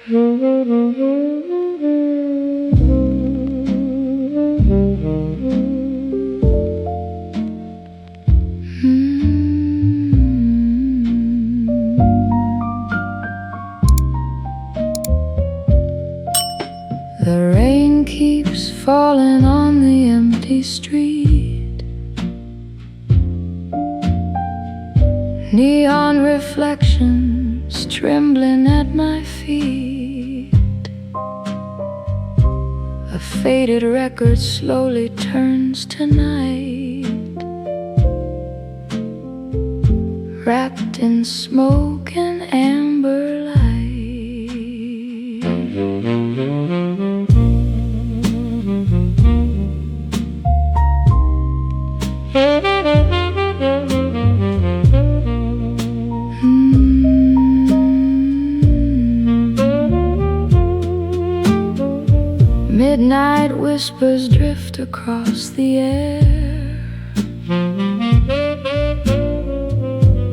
The rain keeps falling on the empty street. Neon reflections trembling at my feet. A faded record slowly turns to night, wrapped in smoke and amber light. Midnight whispers drift across the air.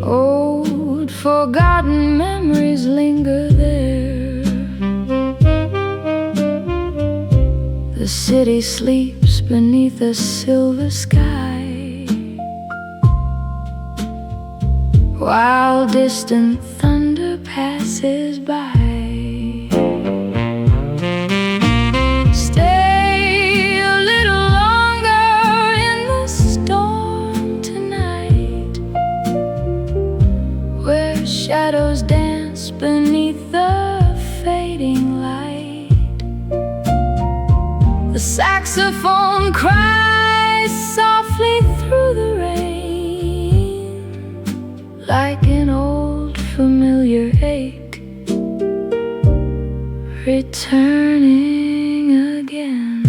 Old forgotten memories linger there. The city sleeps beneath a silver sky, while distant thunder passes by. Shadows dance beneath the fading light. The saxophone cries softly through the rain, like an old familiar ache returning again.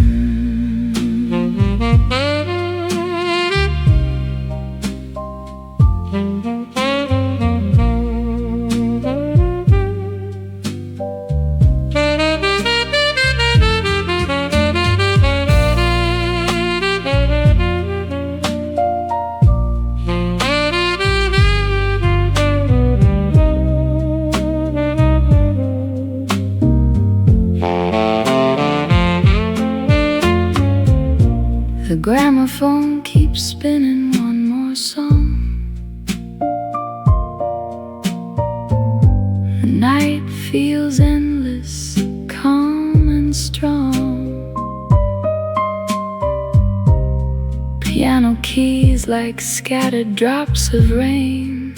The gramophone keeps spinning one more song. The night feels endless, calm and strong. Piano keys like scattered drops of rain,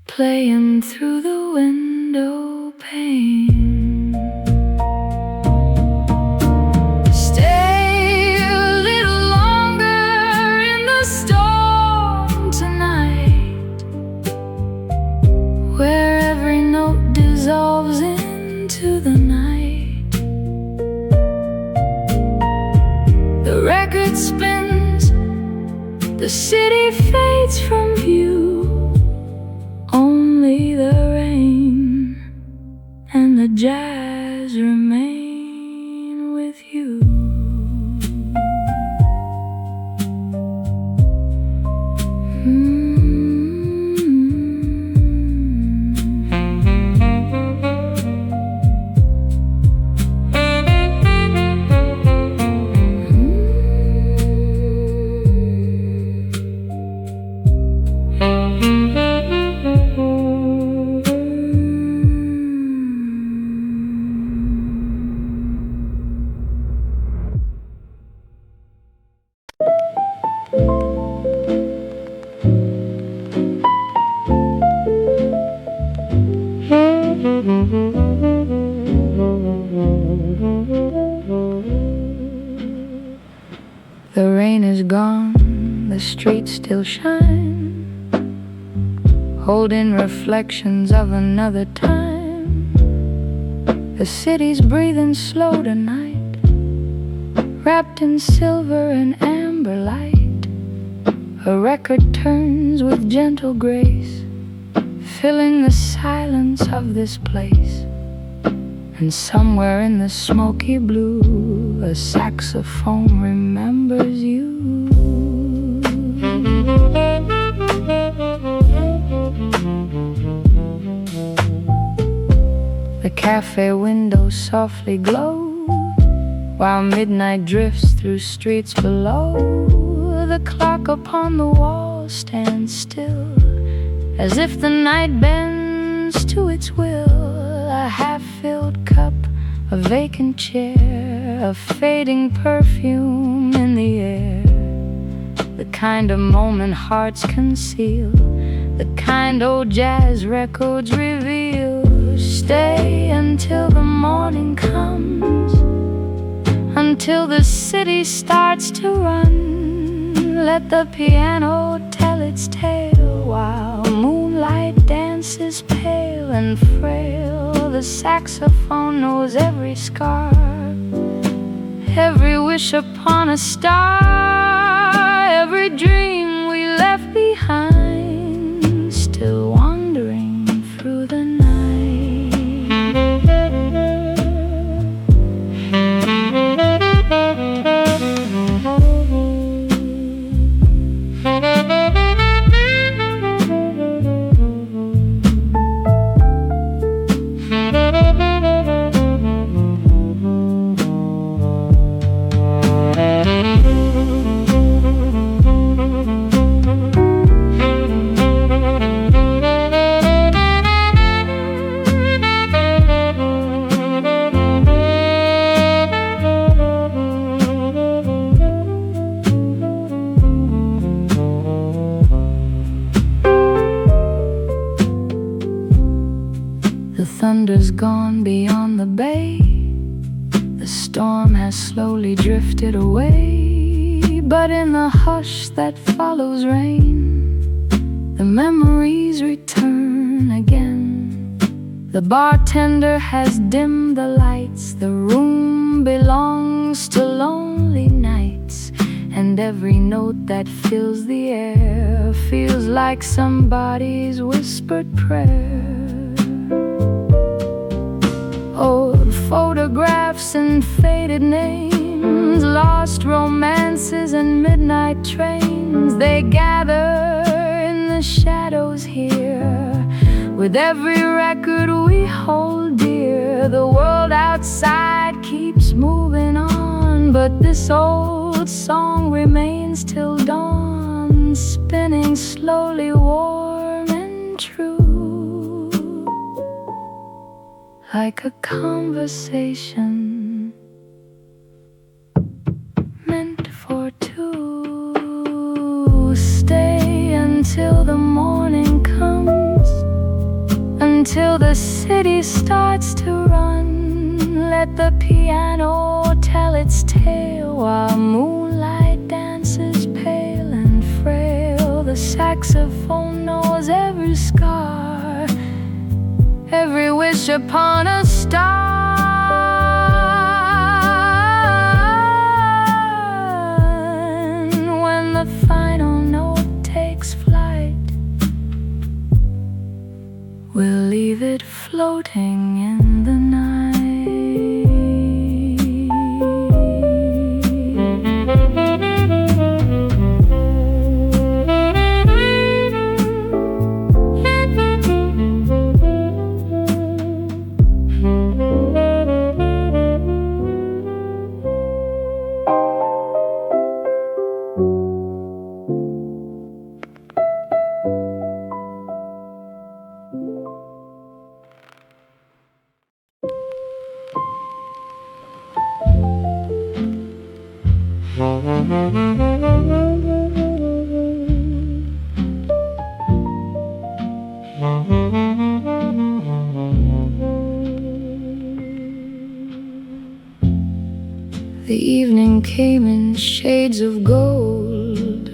playing through the window pane. Dissolves into the night. The record spins, the city fades from view. Only the rain and the jazz remain with you. The rain is gone, the streets still shine, holding reflections of another time. The city's breathing slow tonight, wrapped in silver and amber light. A record turns with gentle grace, filling the silence of this place. And somewhere in the smoky blue, a saxophone remembers you. Café windows softly glow, while midnight drifts through streets below. The clock upon the wall stands still, as if the night bends to its will. A half-filled cup, a vacant chair, a fading perfume in the air. The kind of moment hearts conceal, the kind old jazz records reveal. Stay until the morning comes, until the city starts to run. Let the piano tell its tale, while moonlight dances pale and frail. The saxophone knows every scar, every wish upon a star, every dream we left behind, still wandering through the night. The thunder's gone beyond the bay, the storm has slowly drifted away. But in the hush that follows rain, the memories return again. The bartender has dimmed the lights, the room belongs to lonely nights, and every note that fills the air feels like somebody's whispered prayer. Old photographs and faded names, lost romances and midnight trains, they gather in the shadows here. With every record we hold dear, the world outside keeps moving on, but this old song remains till dawn, spinning slowly, warm and true, like a conversation meant for two. Stay until the morning comes, until the city starts to run. Let the piano tell its tale, while moonlight dances pale and frail. The saxophone knows every scar, every wish upon a star. And when the final note takes flight, we'll leave it floating in the night. The evening came in shades of gold,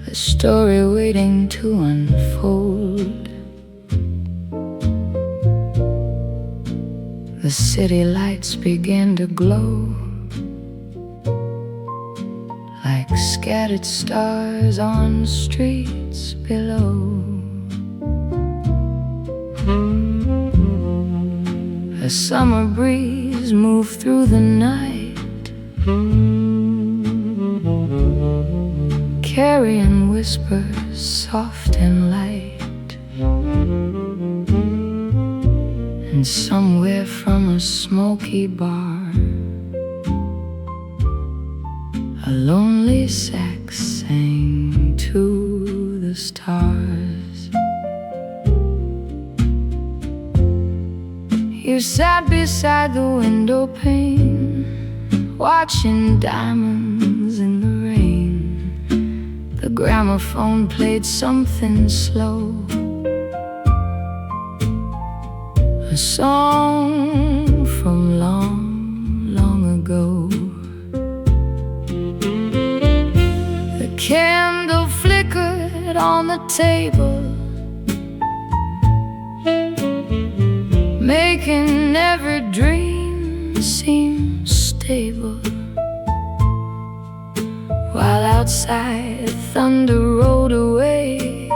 a story waiting to unfold. The city lights began to glow, like scattered stars on streets below. A summer breeze moved through the night, carrying whispers soft and light. And somewhere from a smoky bar, a lonely sax sang to the stars. You sat beside the window pane, watching diamonds in the rain. The gramophone played something slow, a song from long, long ago. The candle flickered on the table, making every dream seem stable. While outside thunder rolled away,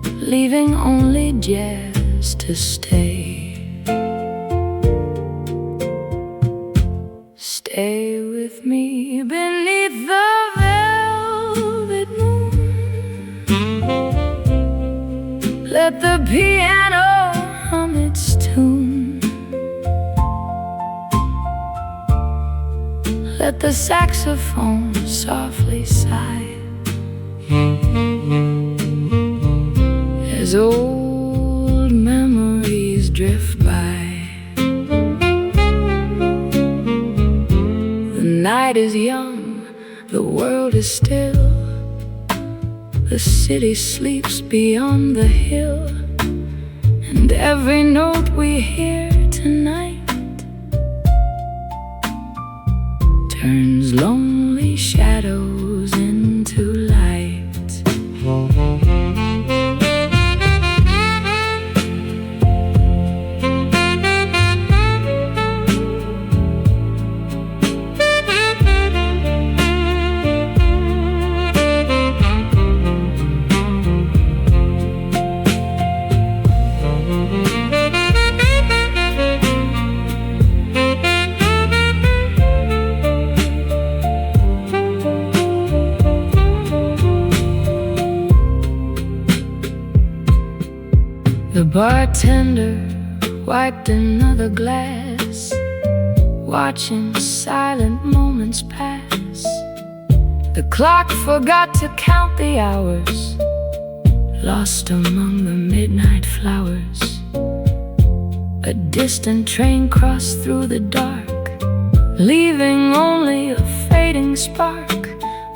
leaving only jazz to stay. Stay with me beneath the velvet moon. Let the piano hum its tune. Let the saxophone softly sigh as old memories drift by. The night is young, the world is still. The city sleeps beyond the hill, and every note we hear tonight turns lonely shadows into light. The bartender wiped another glass, watching silent moments pass. The clock forgot to count the hours, lost among the midnight flowers. A distant train crossed through the dark, leaving only a fading spark,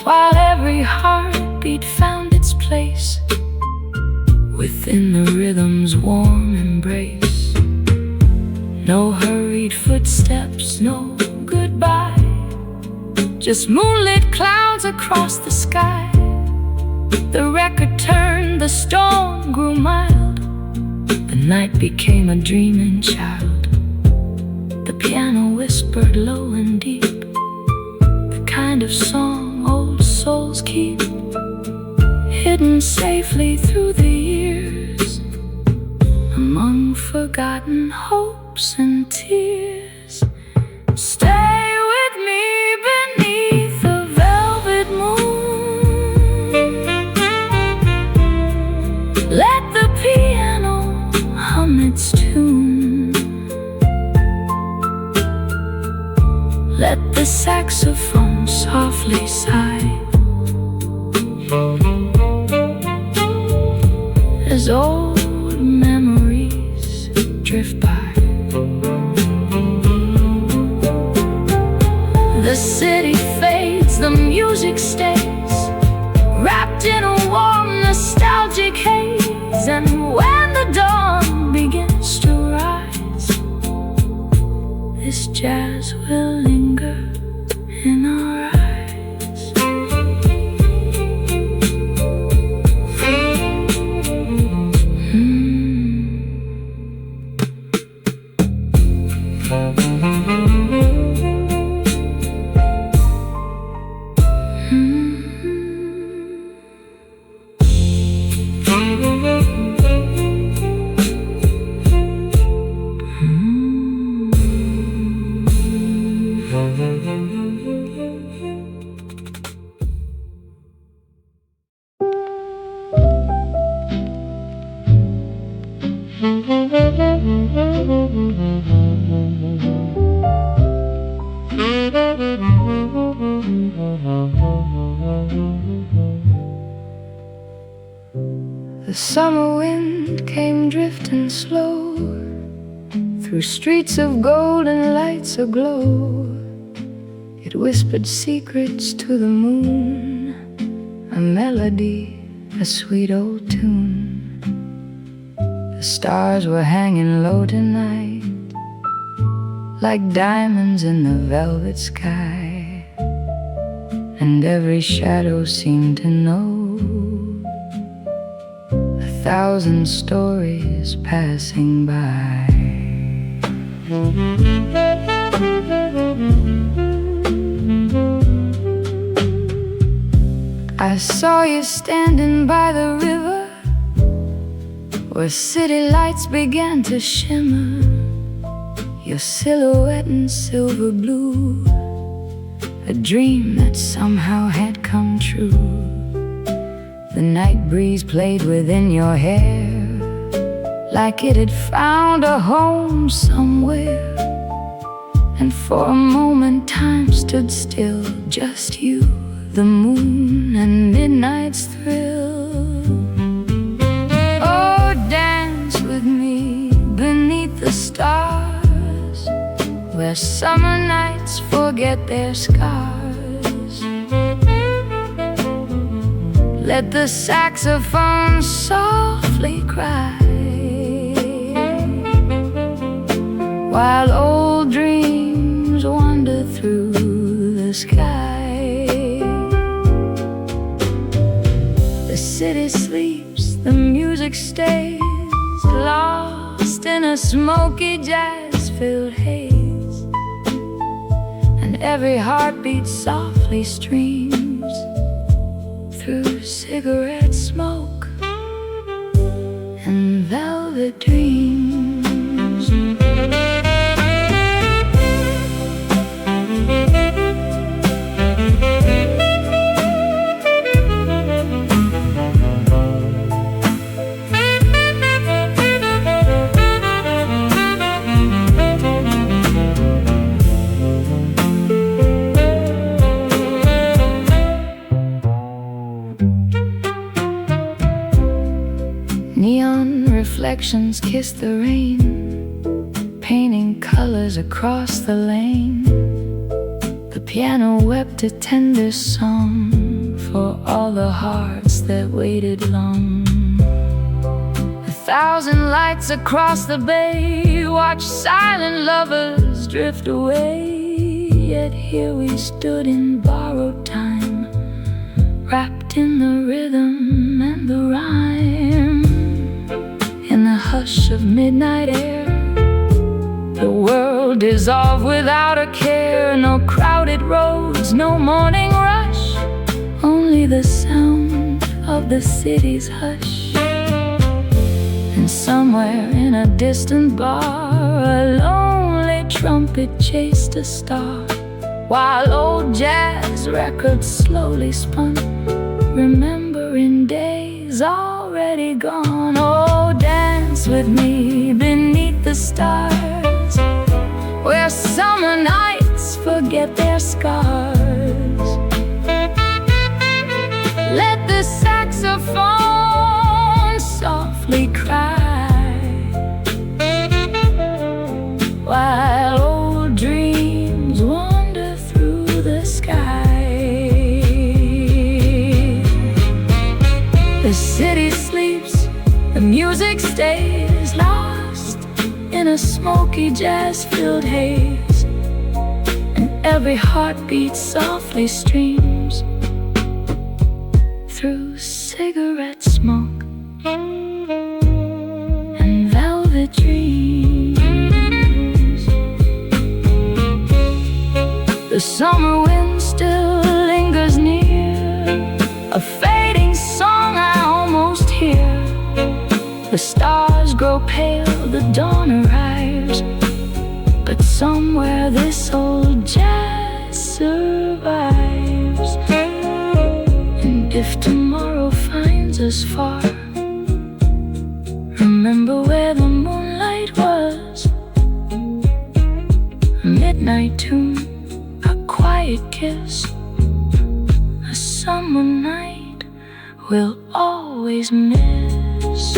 while every heartbeat found its place within the rhythm's warm embrace. No hurried footsteps, no goodbye, just moonlit clouds across the sky. The record turned, the storm grew mild, the night became a dreaming child. The piano whispered low and deep, the kind of song old souls keep, hidden safely through the years, among forgotten hopes and tears. Stay with me beneath the velvet moon. Let the piano hum its tune. Let the saxophone softly sigh as old memories drift by. The city fades, the music stays, wrapped in a warm nostalgic haze. And when the dawn begins to rise, this jazz will linger in our eyes. The summer wind came drifting slow through streets of gold and lights aglow. It whispered secrets to the moon, a melody, a sweet old tune. The stars were hanging low tonight, like diamonds in the velvet sky, and every shadow seemed to know 1,000 stories passing by. I saw you standing by the river, where city lights began to shimmer, your silhouette in silver blue, a dream that somehow had come true. The night breeze played within your hair, like it had found a home somewhere. And for a moment time stood still, just you, the moon, and midnight's thrill. Oh, dance with me beneath the stars, where summer nights forget their scars. Let the saxophone softly cry, while old dreams wander through the sky. The city sleeps, the music stays, lost in a smoky jazz-filled haze, and every heartbeat softly streams through cigarette smoke and velvet dreams. Neon reflections kissed the rain, painting colors across the lane. The piano wept a tender song for all the hearts that waited long. 1,000 lights across the bay watched silent lovers drift away. Yet here we stood in borrowed time, wrapped in the rhythm and the rhyme. In the hush of midnight air, the world dissolved without a care. No crowded roads, no morning rush, only the sound of the city's hush. And somewhere in a distant bar, a lonely trumpet chased a star, while old jazz records slowly spun, remembering days already gone. Oh, dance with me beneath the stars, where summer nights forget their scars. Let the saxophone softly cry, while old dreams wander through the sky. The city sleeps, the music stays, lost in a smoky jazz-filled haze, and every heartbeat softly streams through cigarette smoke and velvet dreams. The summer wind still lingers near, a fading song I almost hear. The stars grow pale, the dawn arrives, but somewhere this old jazz survives. And if tomorrow finds us far, remember where the moonlight was. midnight tune, a quiet kiss, a summer night we'll always miss.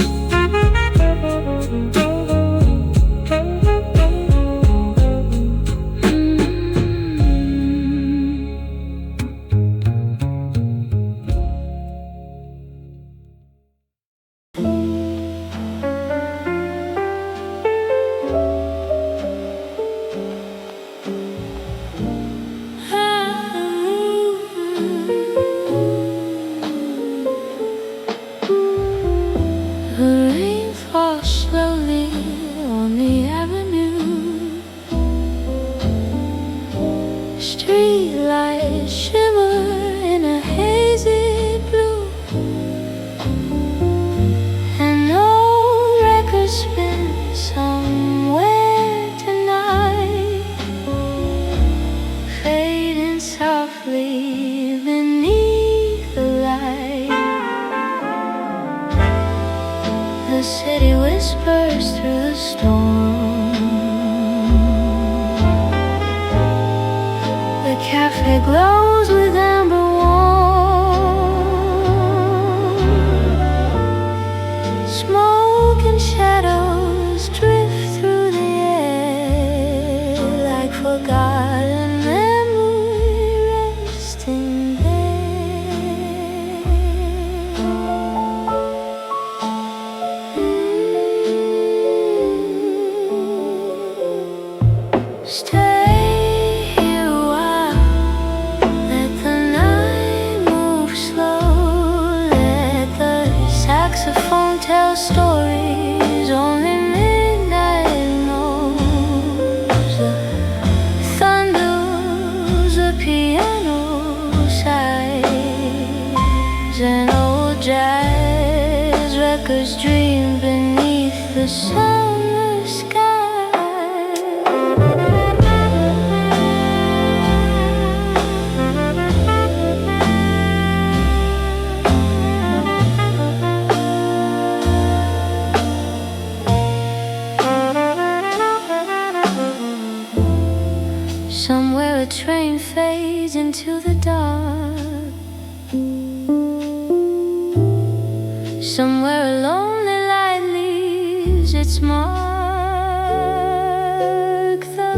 The city whispers through the storm. The cafe glows with amber warm. Smoke and shadows drift through the air like forgotten memory resting tell stories only midnight knows. The thunders, the piano sighs, and old jazz records dream beneath the summer sky. Somewhere a train fades into the dark. Somewhere a lonely light leaves its mark. The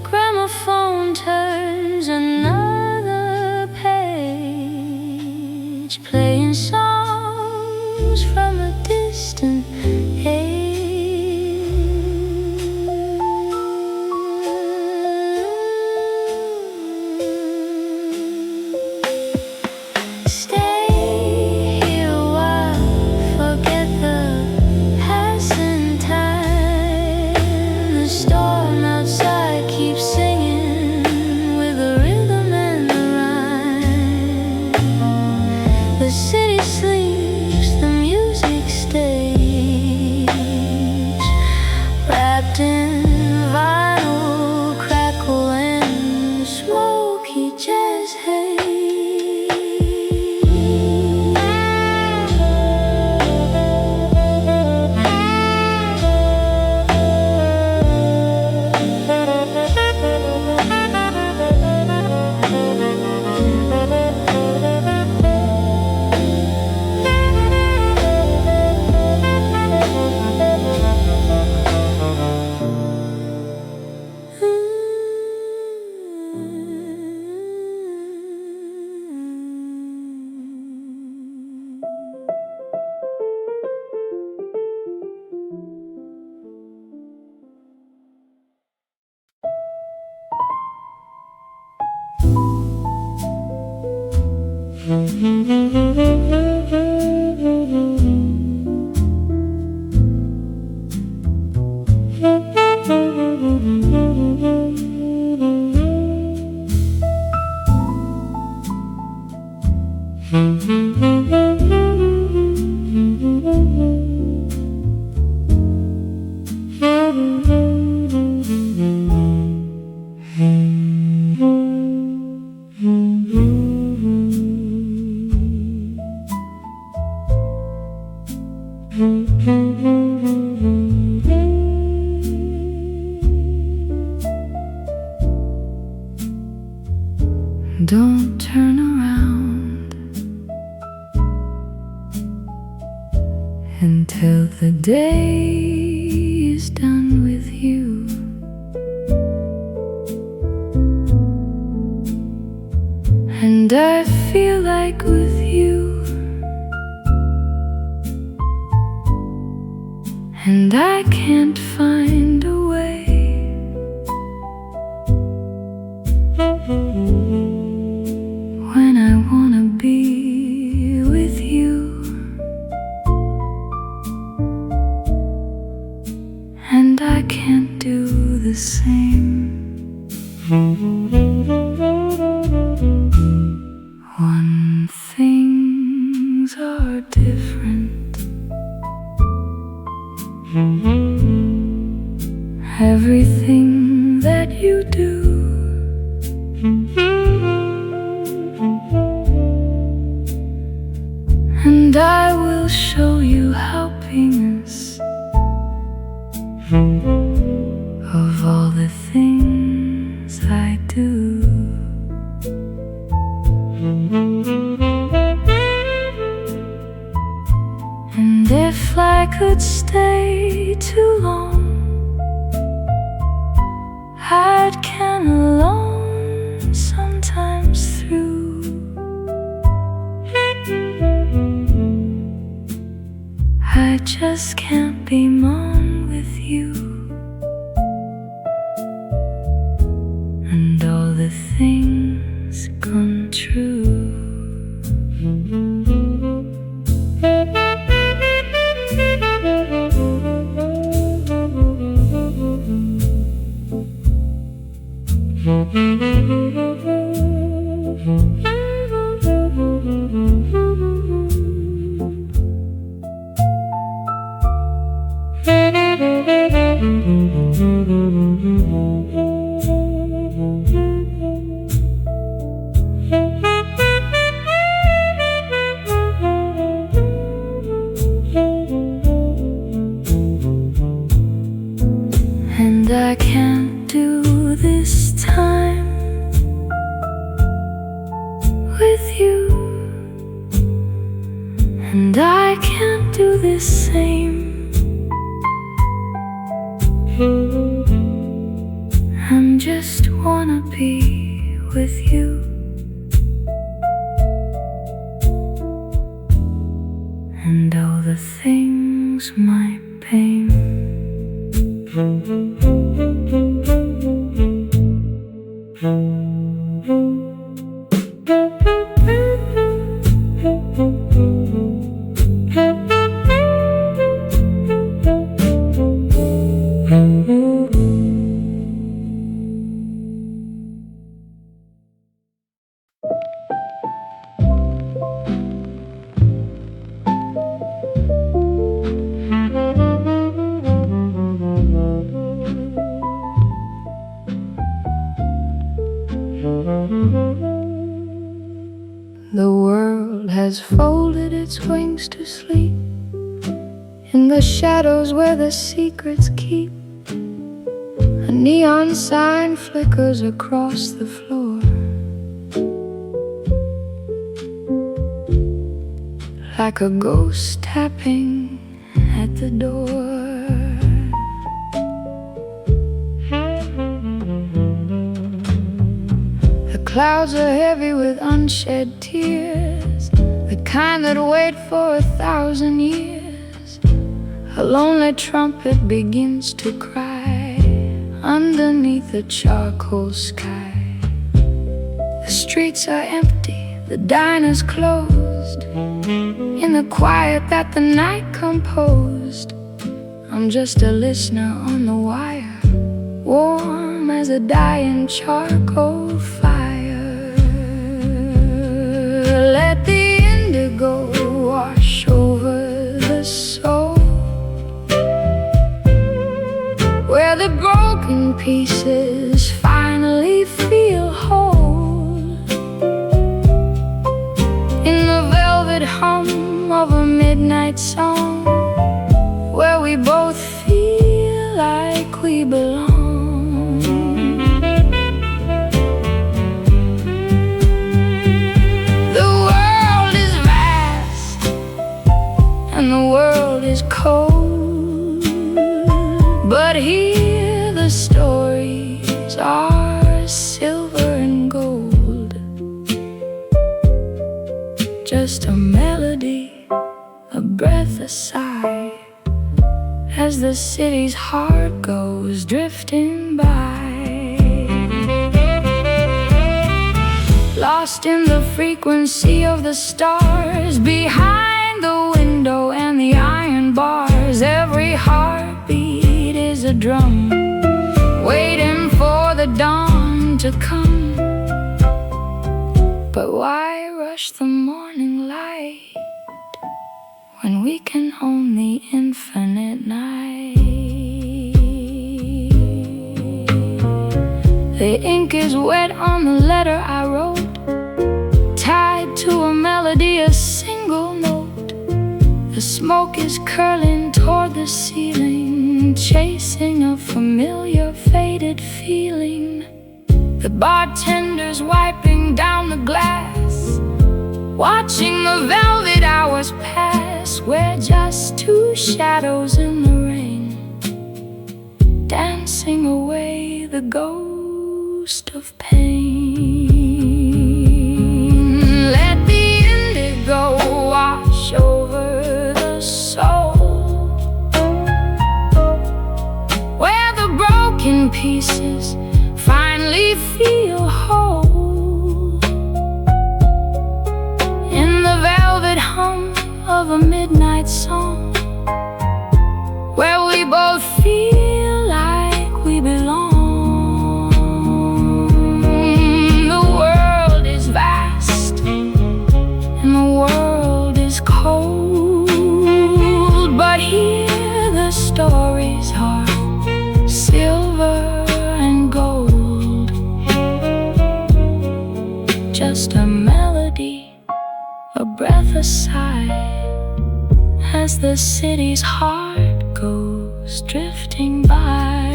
gramophone turns another page, playing songs from a distant age. The city sleeps, the music stays, wrapped in vinyl, crackle and smoky jazz haze. until the day is done with you. And I feel like with you, and I can't find a way. When I wanna be with you, and I can't do the same. When things are different, everything that you do, and I will show you happiness of all the things I do. And if I could stay too long, I'd can alone sometimes through. I just can't be mine with you, and all the things come true. And I can't do this time with you, and I can't do this same. I just wanna be with you, and all the things my pain. The world has folded its wings to sleep in the shadows where the secrets keep. A neon sign flickers across the floor, like a ghost tapping at the door. Clouds are heavy with unshed tears, the kind that wait for 1,000 years. A lonely trumpet begins to cry underneath a charcoal sky. The streets are empty, the diner's closed. In the quiet that the night composed, I'm just a listener on the wire, warm as a dying charcoal fire. Let the indigo wash over the soul, where the broken pieces finally feel whole. In the velvet hum of a midnight song, where we both feel like we belong. The world is melody, a breath, a sigh, as the city's heart goes drifting by. Lost in the frequency of the stars, behind the window and the iron bars, every heartbeat is a drum, waiting for the dawn to come. But why rush the morning light when we can own the infinite night? The ink is wet on the letter I wrote, tied to a melody, a single note. The smoke is curling toward the ceiling, chasing a familiar faded feeling. The bartender's wiping down the glass, watching the velvet hours pass. We're just two shadows in the rain, dancing away the ghost of pain. Let the indigo wash over the soul, where the broken pieces finally feel whole. In the velvet hum of a midnight song, where we both feel like we belong. The world is vast and the world is cold, but here the stories are silver and gold. Just a melody, a breath, a sigh, as the city's heart goes drifting by.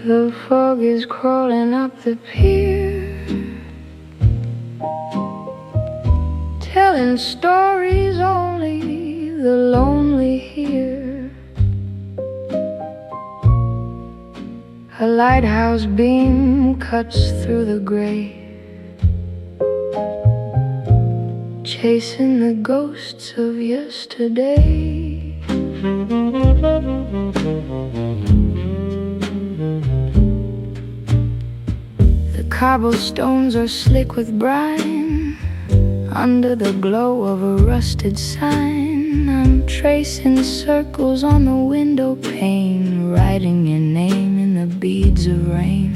The fog is crawling up the pier, telling stories only the lonely hear. A lighthouse beam cuts through the gray, chasing the ghosts of yesterday. The cobblestones are slick with brine, under the glow of a rusted sign. I'm tracing circles on the window pane, writing your name in the beads of rain.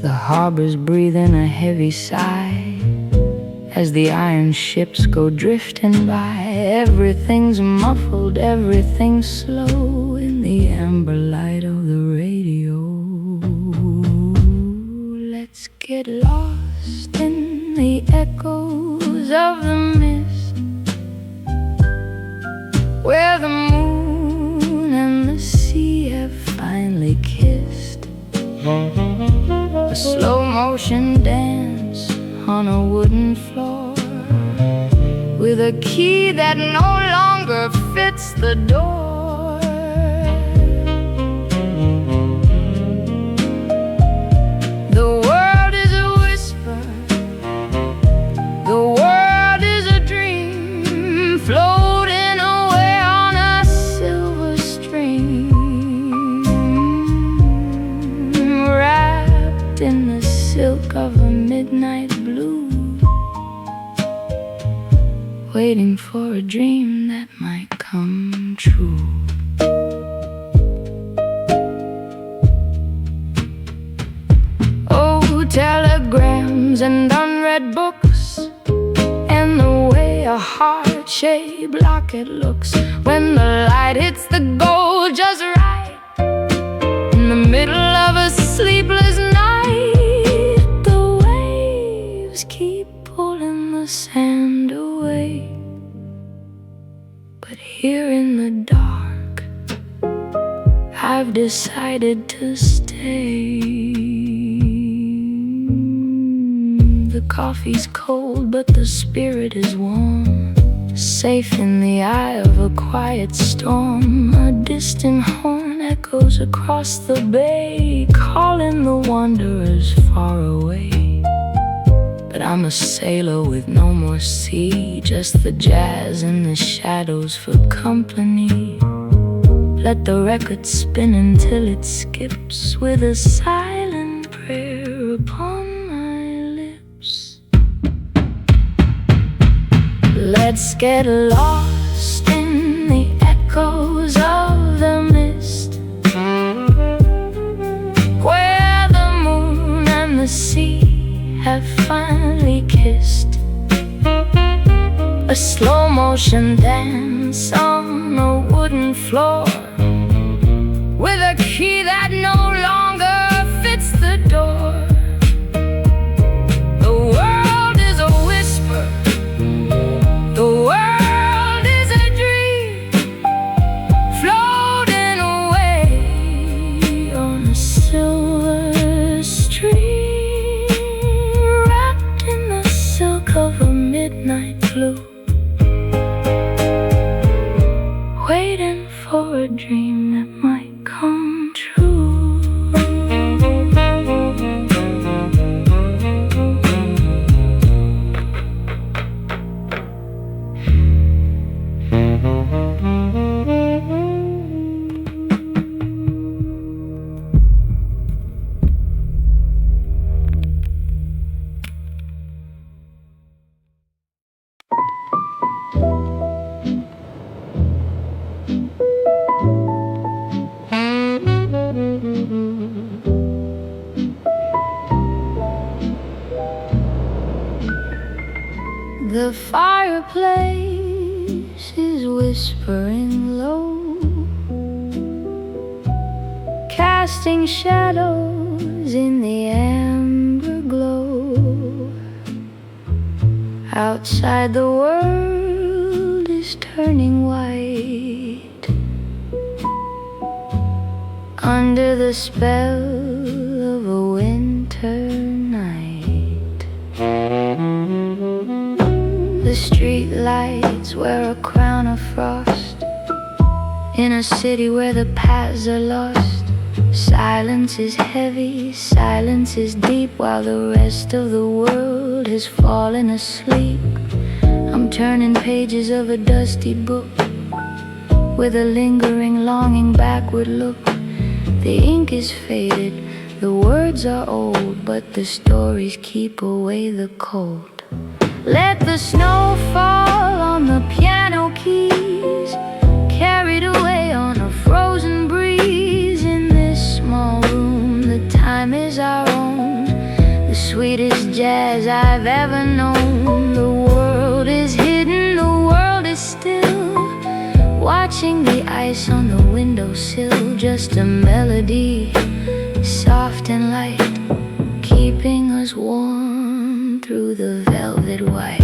The harbor's breathing a heavy sigh as the iron ships go drifting by. Everything's muffled, everything's slow in the amber light of the radio. Let's get lost in the echoes of the mist, where the moon and the sea have finally kissed. A slow motion dance on a wooden floor, with a key that no longer fits the door. The world is a whisper, the world is a dream, floating away on a silver string, wrapped in the silk of a midnight blue, waiting for a dream that might come true. Oh, telegrams and unread books, and the way a heart-shaped locket looks when the light hits the gold just right, in the middle of a sleepless night. The waves keep pulling the sand away, but here in the dark I've decided to stay. The coffee's cold, but the spirit is warm. Safe in the eye of a quiet storm, a distant horn echoes across the bay, calling the wanderers far away. But I'm a sailor with no more sea, just the jazz and the shadows for company. Let the record spin until it skips, with a silent prayer upon my lips. Let's get lost in the echoes of the mist, where the moon and the sea have finally kissed. A slow motion dance on a wooden floor, with a key that no longer fits the door. The world is a whisper, the world is a dream, floating away on a silver stream, wrapped in the silk of a midnight blue, waiting for a dream that might come true. The fireplace is whispering low, casting shadows in the amber glow. Outside the world is turning white, under the spell of a winter night. The street lights wear a crown of frost, in a city where the paths are lost. Silence is heavy, silence is deep, while the rest of the world has fallen asleep. I'm turning pages of a dusty book, with a lingering, longing backward look. The ink is faded, the words are old, but the stories keep away the cold. Let the snow fall on the piano keys, carried away on a frozen breeze. In this small room, the time is our own, the sweetest jazz I've ever known. The world is hidden, the world is still, watching the ice on the windowsill. Just a melody, soft and light, keeping us warm through the velvet white.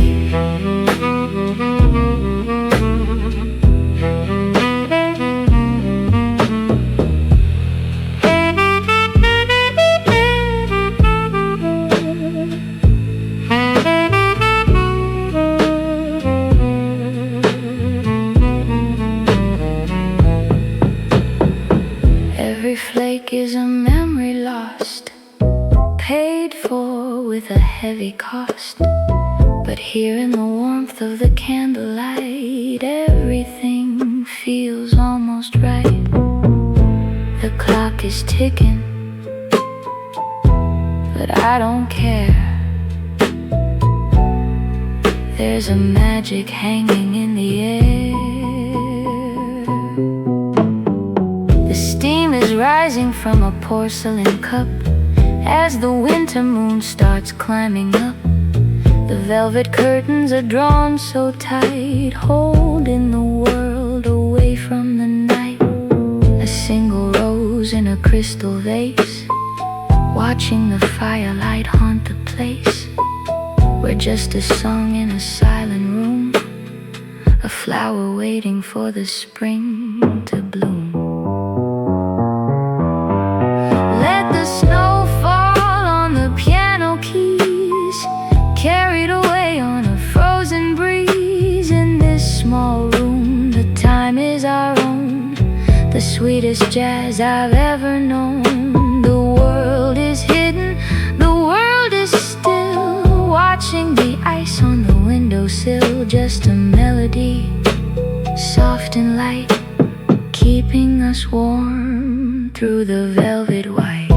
Every flake is a memory lost, paid for with a heavy cost. But here in the warmth of the candlelight, everything feels almost right. The clock is ticking, but I don't care. There's a magic hanging in the air. The steam is rising from a porcelain cup as the winter moon starts climbing up. The velvet curtains are drawn so tight, holding the world away from the night. A single rose in a crystal vase, watching the firelight haunt the place. We're just a song in a silent room, a flower waiting for the spring to bloom. Let the snow fall on the piano keys, carried away on a frozen breeze. In this sweetest jazz I've ever known. The world is hidden, the world is still, watching the ice on the windowsill. Just a melody, soft and light, keeping us warm through the velvet white.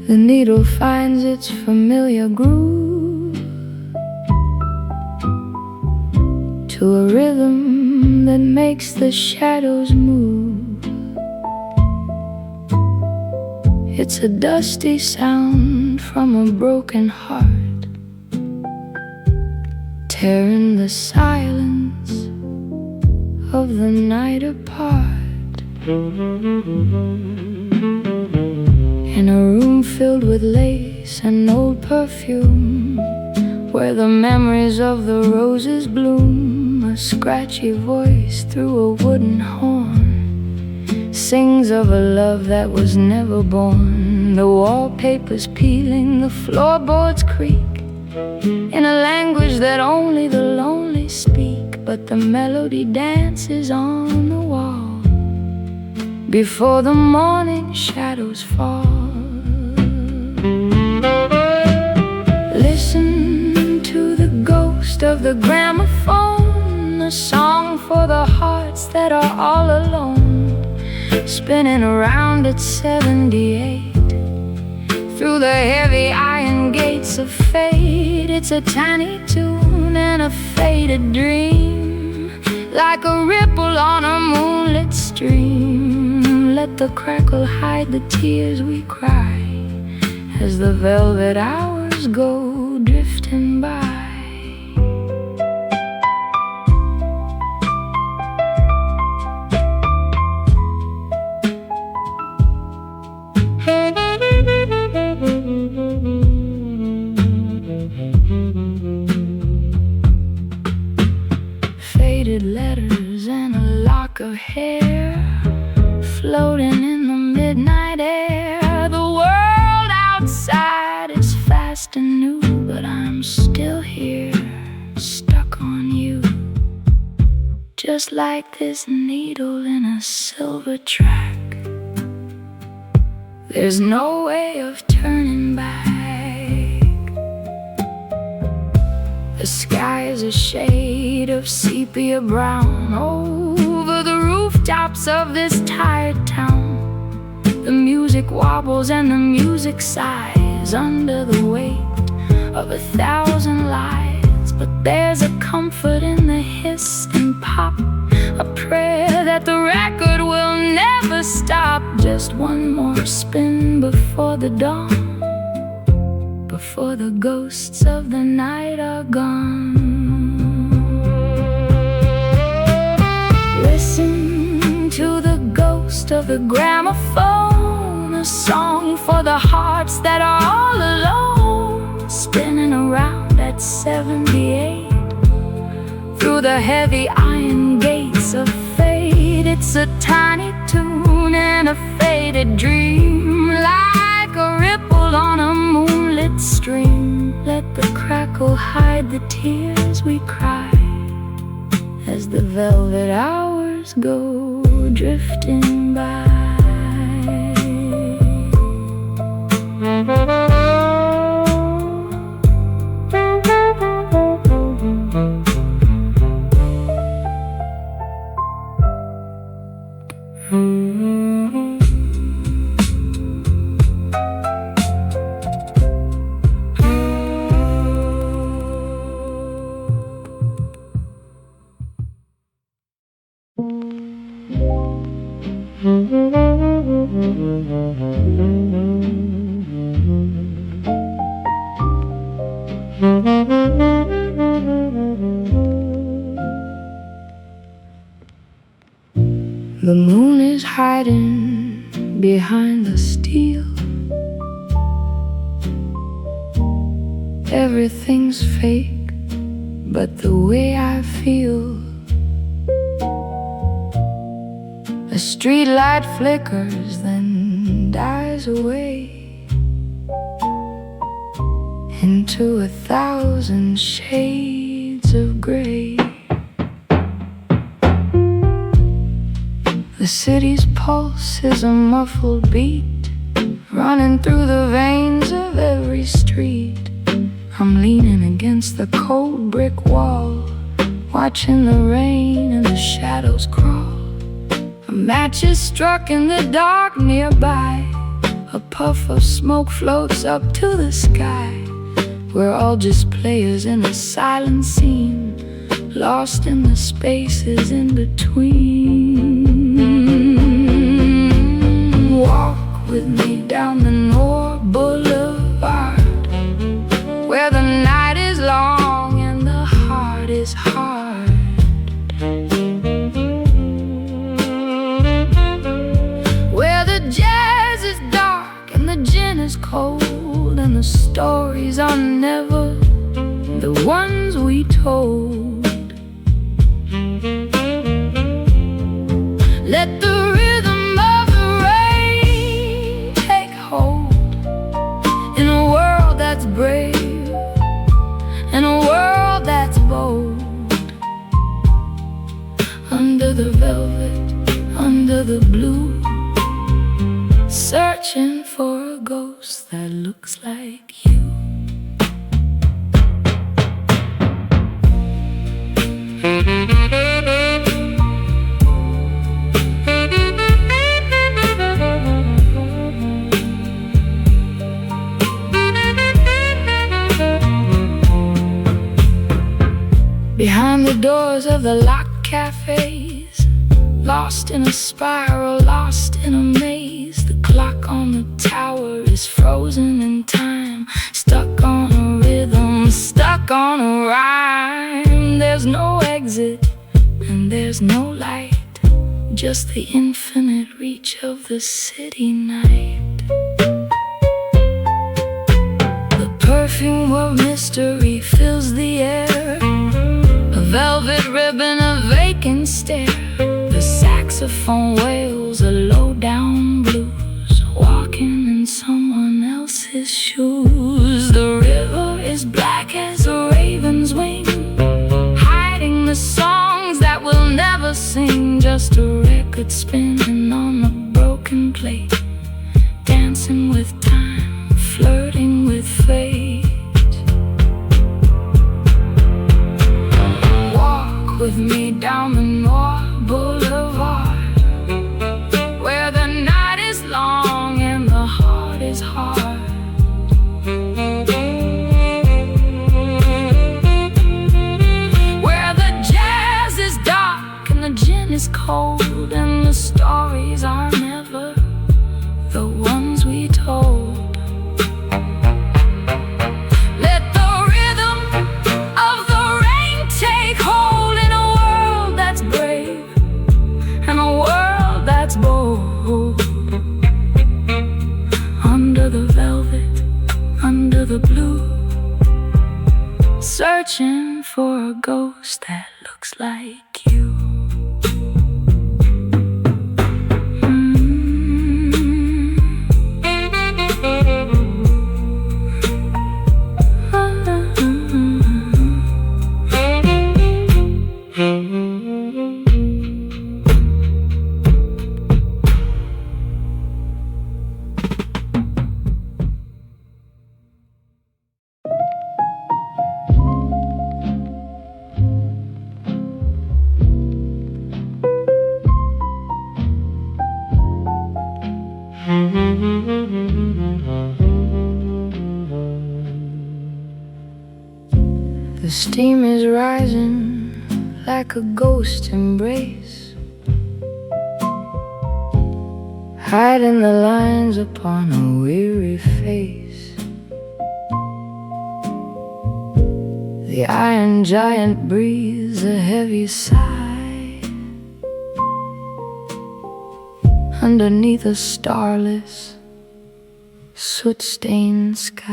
The needle finds its familiar groove to a rhythm that makes the shadows move. It's a dusty sound from a broken heart, tearing the silence of the night apart. In a room filled with lace and old perfume, where the memories of the roses bloom, a scratchy voice through a wooden horn sings of a love that was never born. The wallpaper's peeling, the floorboards creak, in a language that only the lonely speak, but the melody dances on the wall before the morning shadows fall. Listen to the ghost of the gramophone, a song for the hearts that are all alone, spinning around at 78 through the heavy iron gates of fate. It's a tiny tune and a faded dream, like a ripple on a moonlit stream. Let the crackle hide the tears we cry as the velvet hours go drifting by. Faded letters and a lock of hair floating in the midnight air. The world outside is fast and new, but I'm still here, stuck on you, just like this needle in a silver track. There's no way of turning back. The sky is a shade of sepia brown over the rooftops of this tired town. The music wobbles and the music sighs under the weight of 1,000 lives. But there's a comfort in the hiss and pop, a prayer that the record will never stop. Just one more spin before the dawn, before the ghosts of the night are gone. Listen to the ghost of the gramophone, a song for the hearts that are all alone, spinning around at 78 through the heavy iron gates of fate. It's a tiny tune and a faded dream, like a ripple on a moonlit stream. Let the crackle hide the tears we cry as the velvet hours go drifting by. The moon is hiding behind the steel. Everything's fake, but the way I feel. A street light flickers, then dies away into 1,000 shades of gray. The city's pulse is a muffled beat running through the veins of every street. I'm leaning against the cold brick wall, watching the rain and the shadows crawl. A match is struck in the dark nearby. A puff of smoke floats up to the sky. We're all just players in a silent scene, lost in the spaces in between. Walk with me down the Noir Boulevard, where the night is long and the heart is hard. Where the jazz is dark and the gin is cold, and the stories are never the ones we told. Let the rhythm of the rain take hold in a world that's brave, in a world that's bold. Under the velvet, under the blue, searching for a ghost that looks like you. Behind the doors of the locked cafes, lost in a spiral, lost in a maze. The clock on the tower is frozen in time, stuck on a rhythm, stuck on a rhyme. There's no exit and there's no light, just the infinite reach of the city night. The perfume of mystery fills the air, a velvet ribbon, a vacant stare. The saxophone wails a low-down blues, walking in someone else's shoes. The river is black as a raven's wing, hiding the songs that we'll never sing. Just a record spinning on a broken plate, dancing with time, flirting with fate. With me down the Noir Boulevard, where the night is long and the heart is hard. Where the jazz is dark and the gin is cold, and the stories are never the ones we told. Under the velvet, under the blue, searching for a ghost that looks like you. The steam is rising like a ghost embrace, hiding the lines upon a weary face. The iron giant breathes a heavy sigh underneath a starless, soot-stained sky.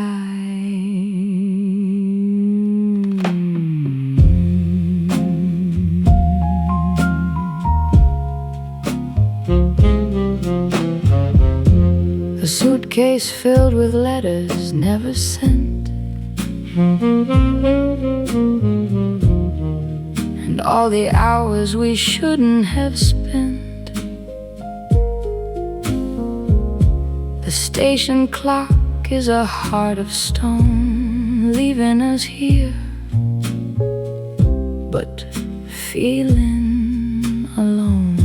A suitcase filled with letters never sent, and all the hours we shouldn't have spent. The station clock is a heart of stone, leaving us here, but feeling alone.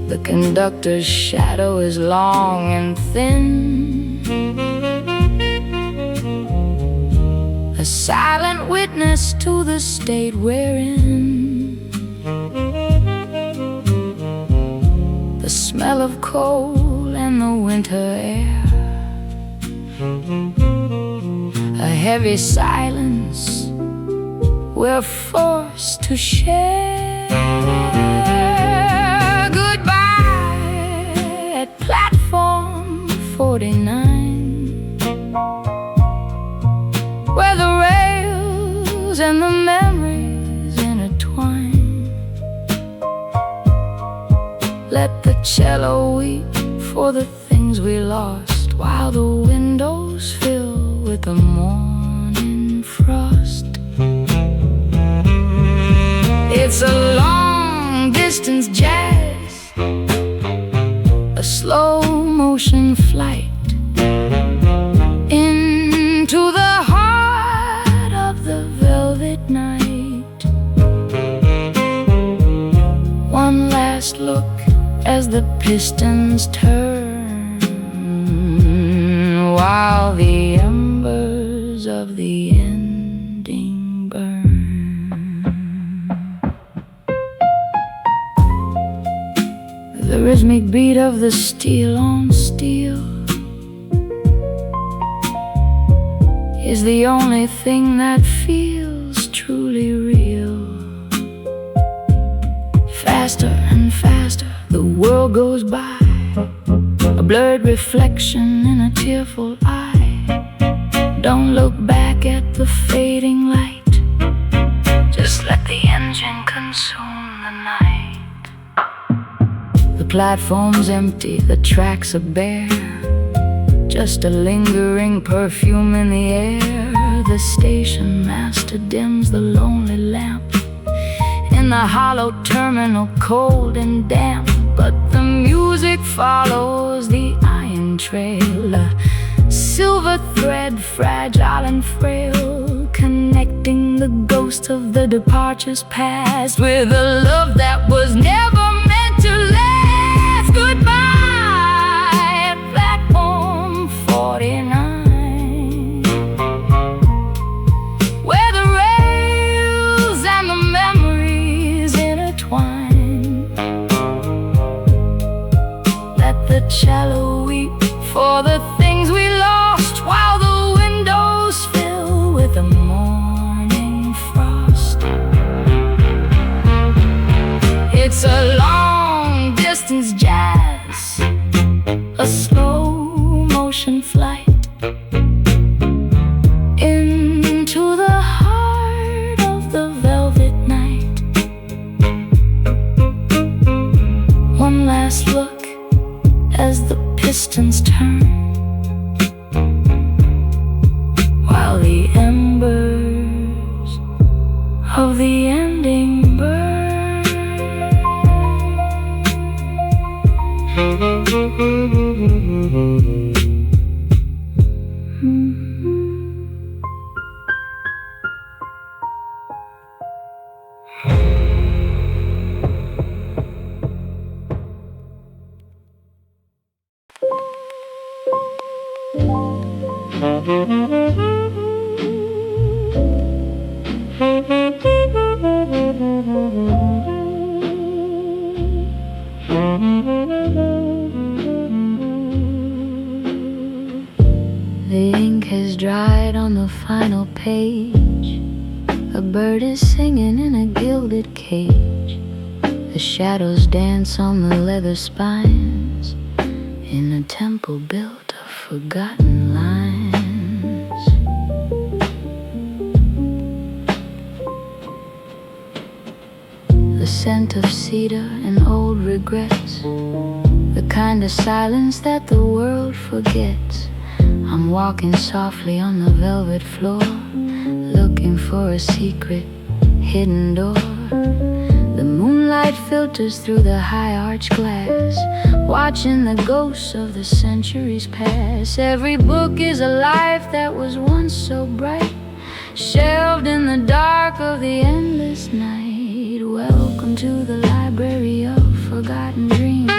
The conductor's shadow is long and thin, a silent witness to the state we're in. The smell of coal and the winter air, a heavy silence we're forced to share. Goodbye at platform 49, where the rails and the memories intertwine. Let the cello weep for the things we lost, while the windows fill with the morning frost. It's a long-distance jazz, a slow-motion flight into the heart of the velvet night. One last look as the pistons turn, while the embers of the ending burn. The rhythmic beat of the steel on steel is the only thing that feels truly real. Faster and faster the world goes by, a blurred reflection in a tearful eye. Don't look back at the fading light, just let the engine consume the night. The platform's empty, the tracks are bare, just a lingering perfume in the air. The station master dims the lonely lamp in the hollow terminal, cold and damp. But the music follows the iron trail, a silver thread, fragile and frail, connecting the ghost of the departures past with a love that was never meant to last. Goodbye at platform 49, where the rails and the memories intertwine. Let the cello weep for the things we lost, while the windows fill with the morning frost. It's a long-distance jazz, a slow-motion flight into the heart of the velvet night. One last look as the pistons turn, while the embers of the ending burn. The ink is dried on the final page. A bird is singing in a gilded cage. The shadows dance on the leather spines in a temple built of forgotten lines. The scent of cedar and old regrets, the kind of silence that the world forgets. I'm walking softly on the velvet floor, looking for a secret hidden door. The moonlight filters through the high arched glass, watching the ghosts of the centuries pass. Every book is a life that was once so bright, shelved in the dark of the endless night. Welcome to the library of forgotten dreams,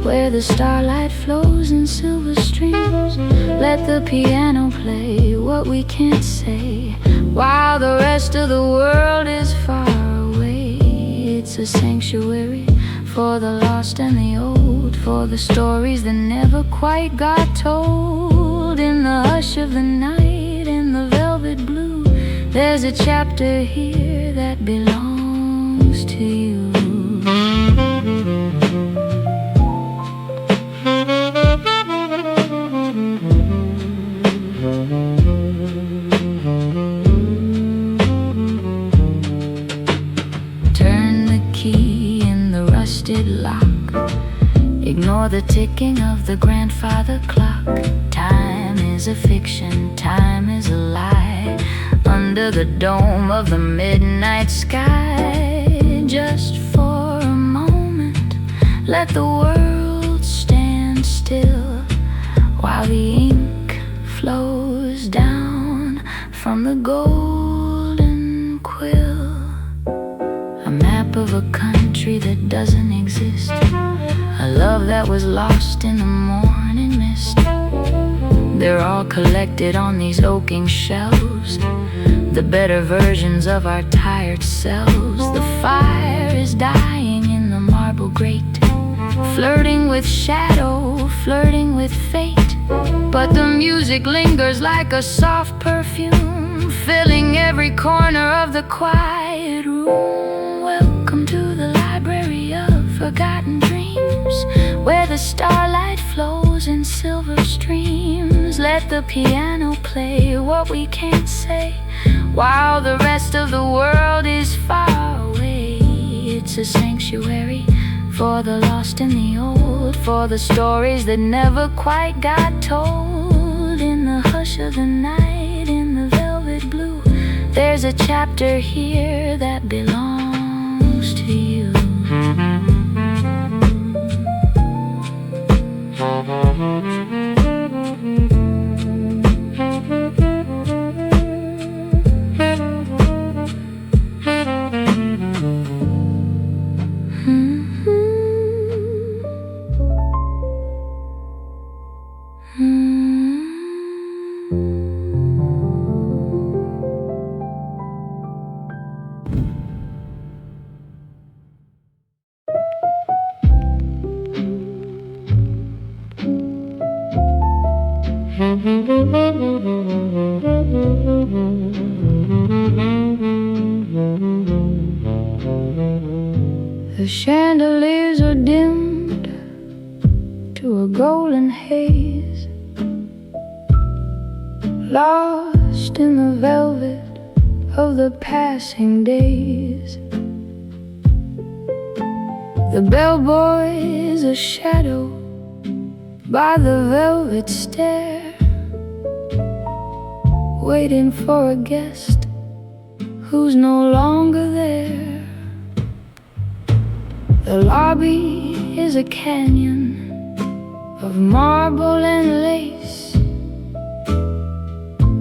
where the starlight flows in silver streams. Let the piano play what we can't say, while the rest of the world is far away. It's a sanctuary for the lost and the old, for the stories that never quite got told. In the hush of the night, in the velvet blue, there's a chapter here that belongs to you. Lock. Ignore the ticking of the grandfather clock. Time is a fiction, time is a lie. Under the dome of the midnight sky, just for a moment, let the world stand still, while the ink flows down from the golden quill. A map of a country that doesn't exist, a love that was lost in the morning mist. They're all collected on these oaking shelves, the better versions of our tired selves. The fire is dying in the marble grate, flirting with shadow, flirting with fate. But the music lingers like a soft perfume, filling every corner of the quiet room. Welcome to the library of forgotten dreams, where the starlight flows in silver streams. Let the piano play what we can't say, while the rest of the world is far away. It's a sanctuary for the lost and the old, for the stories that never quite got told. In the hush of the night, in the velvet blue, there's a chapter here that belongs to you. The chandeliers are dimmed to a golden haze, lost in the velvet of the passing days. The bellboy is a shadow by the velvet stair, waiting for a guest who's no longer there. The lobby is a canyon of marble and lace,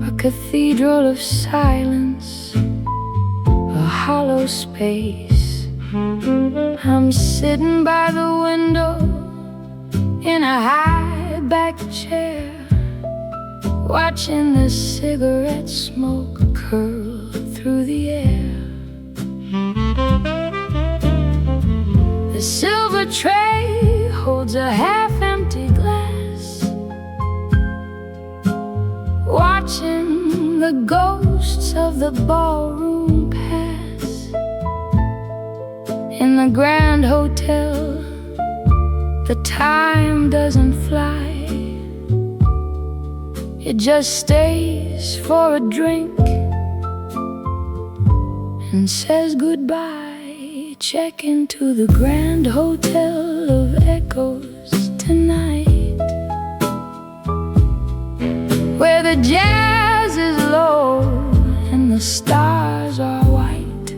a cathedral of silence, a hollow space. I'm sitting by the window in a high-backed chair, watching the cigarette smoke curl through the air. The silver tray holds a half-empty glass, the ghosts of the ballroom pass. In the Grand Hotel, the time doesn't fly. It just stays for a drink and says goodbye. Check into the Grand Hotel of Echoes tonight, where the jazz is low and the stars are white.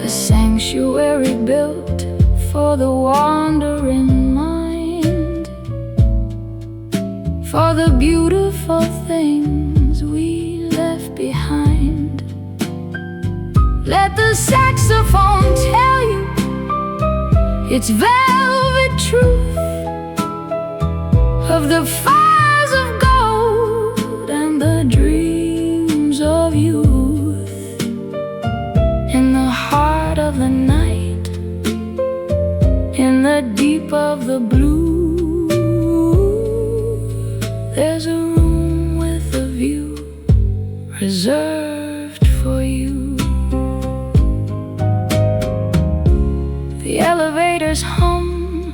The sanctuary built for the wandering mind, for the beautiful things we left behind. Let the saxophone tell you its velvet truth of the fires of gold and the dreams of youth. In the heart of the night, in the deep of the blue, there's a room with a view reserved for you. The elevator's hum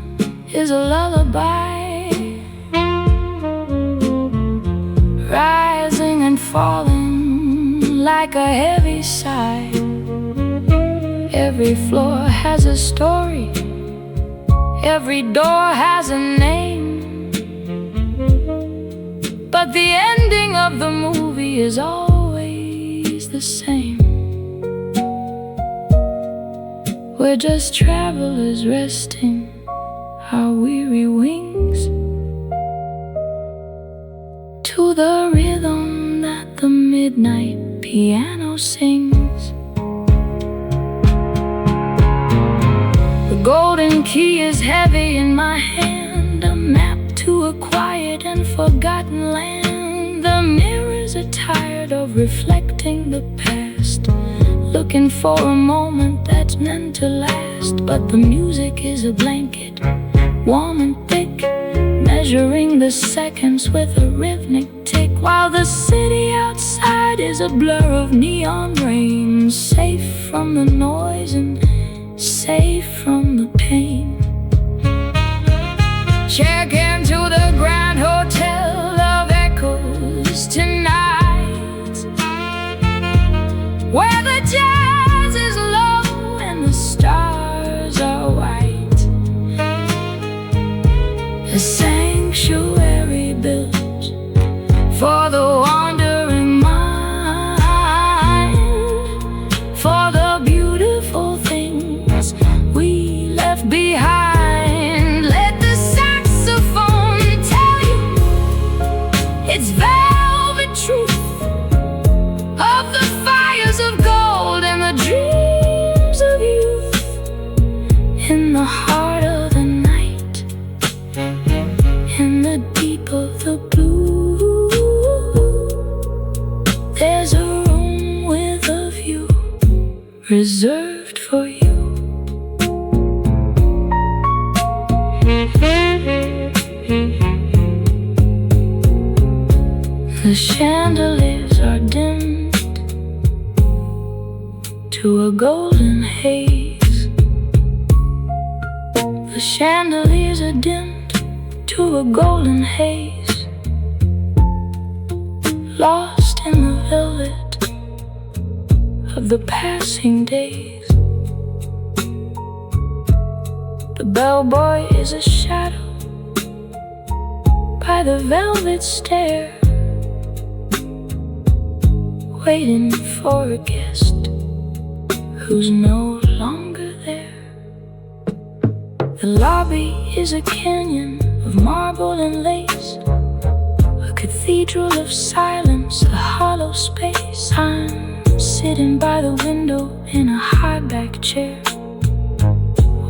is a lullaby, rising and falling like a heavy sigh. Every floor has a story, every door has a name, but the ending of the movie is always the same. We're just travelers resting our weary wings to the rhythm that the midnight piano sings. The golden key is heavy in my hand, a map to a quiet and forgotten land. The mirrors are tired of reflecting the past, looking for a moment that's meant to last. But the music is a blanket, warm and thick, measuring the seconds with a rhythmic tick, while the city outside is a blur of neon rain, safe from the noise and safe from the pain. Check into the Grand Hotel of Echoes tonight, where the jazz is low and the stars are white. A sanctuary built for the wandering mind, for the beautiful things we left behind. Let the saxophone tell you its velvet truth of the fires of gold and the dreams of youth. In the heart of the night, in the deep of the blue, there's a room with a view reserved for you. The chandeliers are dimmed to a golden haze. The chandeliers are dimmed to a golden haze, lost in the velvet of the passing days. The bellboy is a shadow by the velvet stair, waiting for a guest who's no longer there. The lobby is a canyon of marble and lace, a cathedral of silence, a hollow space. I'm sitting by the window in a high-back chair,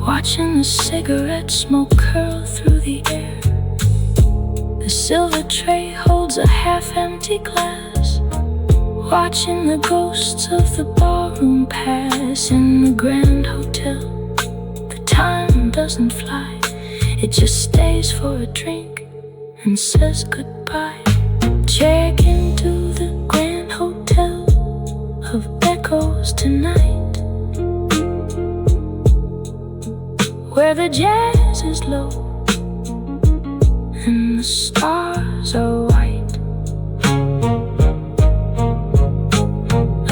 watching the cigarette smoke curl through the air. The silver tray holds a half-empty glass, watching the ghosts of the ballroom pass. In the Grand Hotel, the time doesn't fly, it just stays for a drink and says goodbye. check into the Grand Hotel of Echoes tonight, where the jazz is low and the stars are white.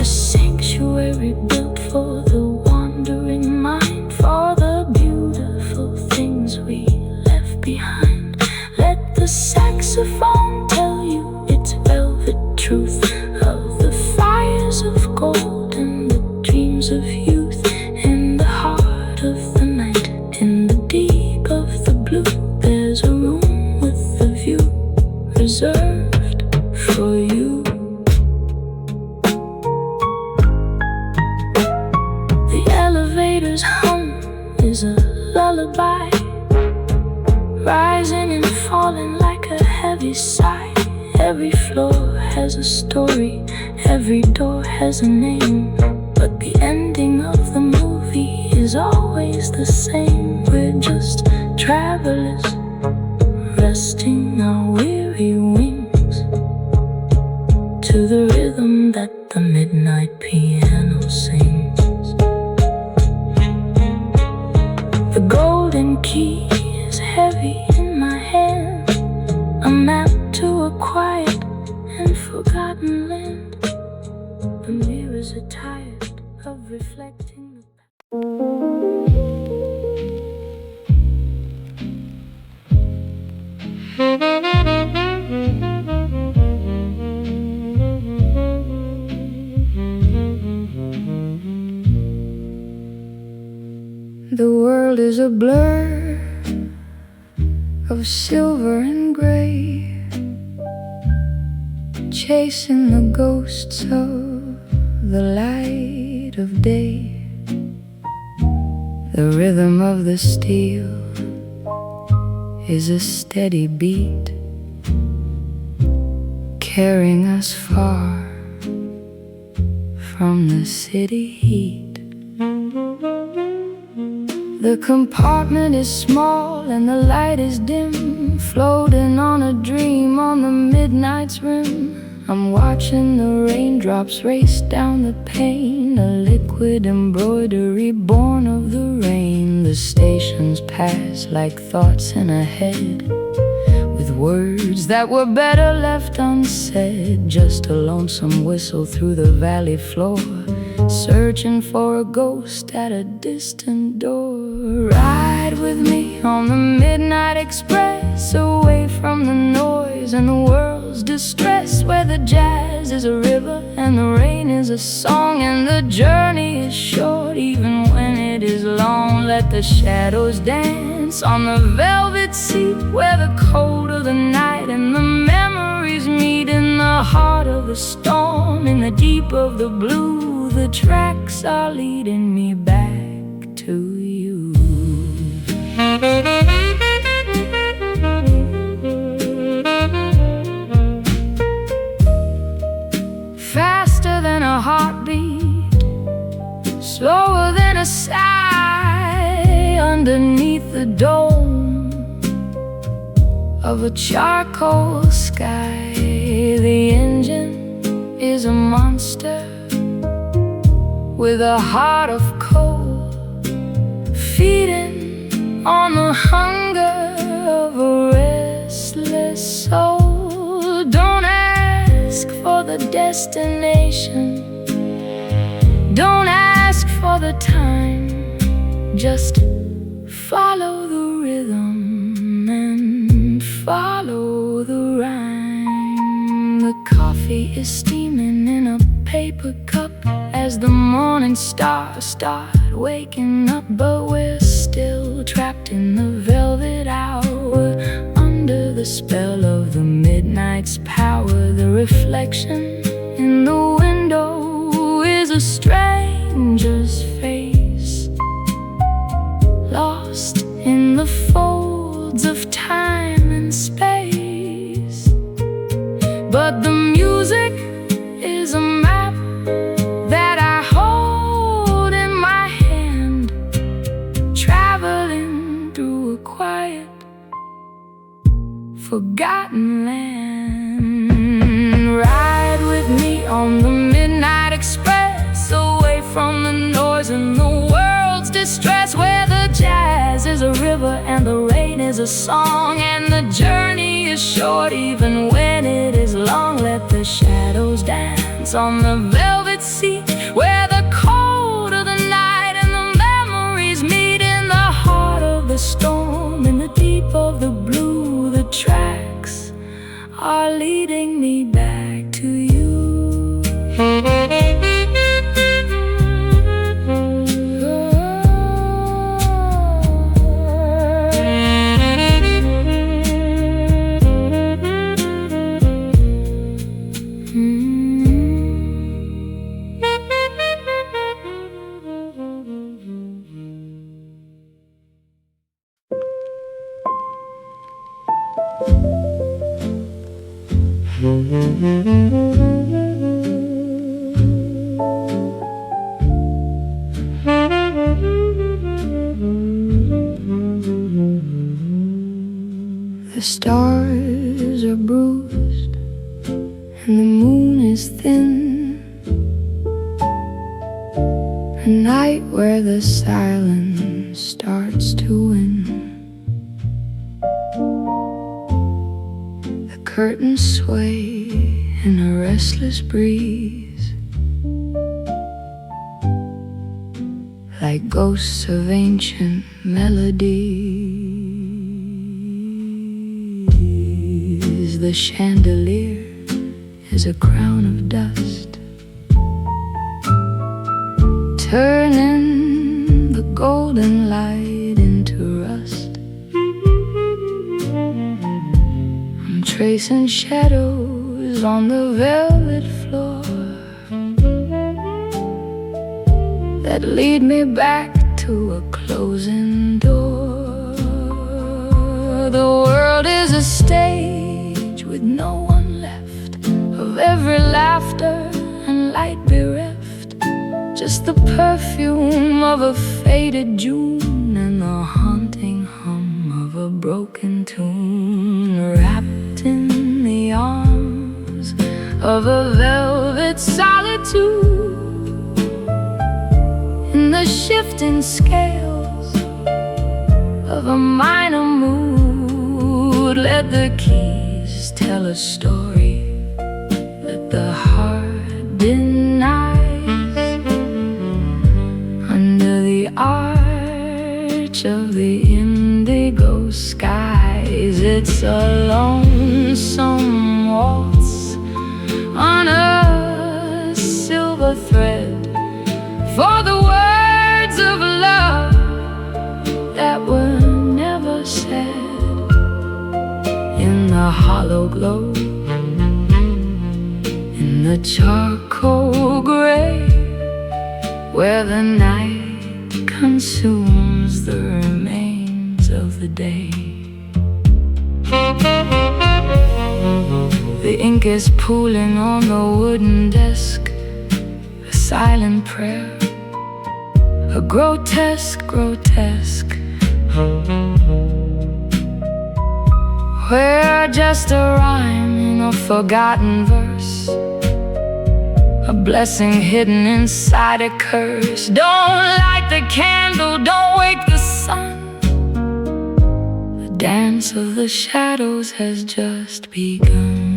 A sanctuary built for the wandering mind, for the beautiful things we left behind. Let the saxophone tell you its velvet truth of the fires of gold and the dreams of youth, in the heart of the night, in the deep of the blue. There's a room with a view reserved for you. The elevator's hum is a lullaby, rising and falling like a heavy sigh. Every floor has a story, every door has a name, but the ending of the movie is always the same. We're just travelers resting our weary wings to the rhythm that the midnight piano sings. The golden key is heavy in my hand, a map to a quiet and forgotten land. The mirrors are tired of reflecting the The world is a blur of silver and gray, chasing the ghosts of the light of day. The rhythm of the steel is a steady beat, carrying us far from the city heat. The compartment is small and the light is dim, floating on a dream on the midnight's rim. I'm watching the raindrops race down the pane, a liquid embroidery born of the rain. The stations pass like thoughts in a head, with words that were better left unsaid. Just a lonesome whistle through the valley floor, searching for a ghost at a distant door. Ride with me on the midnight express, away from the noise and the world's distress, where the jazz is a river and the rain is a song, and the journey is short even when it is long. Let the shadows dance on the velvet seat, where the cold of the night and the memories meet. In the heart of the storm, in the deep of the blue, the tracks are leading me back to you. Faster than a heartbeat, slower than a sigh, underneath the dome of a charcoal sky. The engine is a monster with a heart of coal, feeding on the hunger of a restless soul. Don't ask for the destination, don't ask for the time, just follow the rhythm and follow the rhyme. The coffee is steaming in a paper cup as the morning stars start waking up, but we're still trapped in the velvet hour, under the spell of the midnight's power. The reflection in the window is a stranger's face, lost in the folds of time and space. But the music is a map that I hold in my hand, traveling through a quiet, forgotten land. on the midnight express, away from the noise and the world's distress, where the jazz is a river and the rain is a song, and the journey is short even when it is long. Let the shadows dance on the velvet seat, where the cold of the night and the memories meet. In the heart of the storm, in the deep of the blue, the tracks are leading me back to you. The stars are bruised and the moon is thin, a night where the silence starts to win. The curtains sway in a restless breeze, like ghosts of ancient melodies. The chandelier is a crown of dust, turning the golden light into rust. I'm tracing shadows on the velvet floor that lead me back to a closing door. The world is a stage with no one left, of every laughter and light bereft, just the perfume of a faded June and the haunting hum of a broken tune, wrapped in the arms of a velvet solitude. In the shifting scales of a minor mood, let the keys tell a story that the heart denies. Under the arch of the indigo skies, it's a lonesome waltz on a silver thread, for the words of love that were never said. In the hollow glow, in the charcoal gray, where the night consumes the remains of the day. The ink is pooling on the wooden desk, a silent prayer, a grotesque, where just a rhyme in a forgotten verse, a blessing hidden inside a curse. Don't light the candle, don't wake the sun. The dance of the shadows has just begun.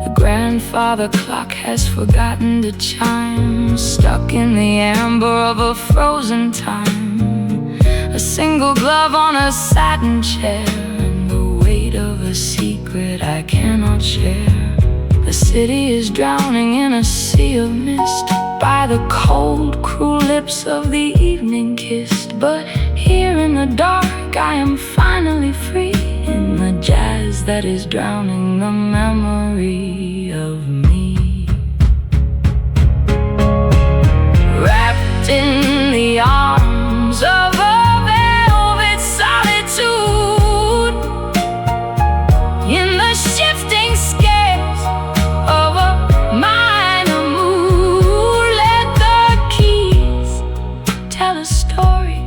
The grandfather clock has forgotten to chime, stuck in the amber of a frozen time. A single glove on a satin chair, and the weight of a secret I cannot share. The city is drowning in a sea of mist, by the cold, cruel lips of the evening kissed. But here in the dark I am finally free, in the jazz that is drowning the memory of me. Wrapped in the arms of a velvet solitude, in the shifting scales of a minor mood, let the keys tell a story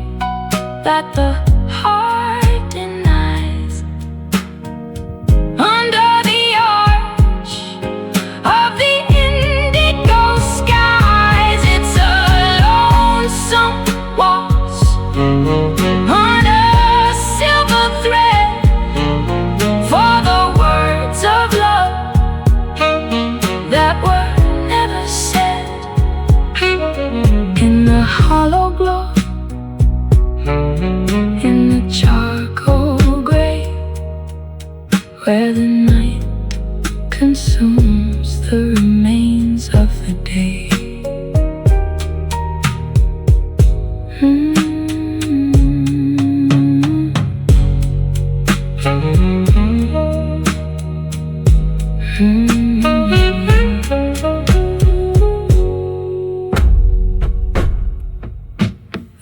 that the heart denies. Under the arch where the night consumes the remains of the day.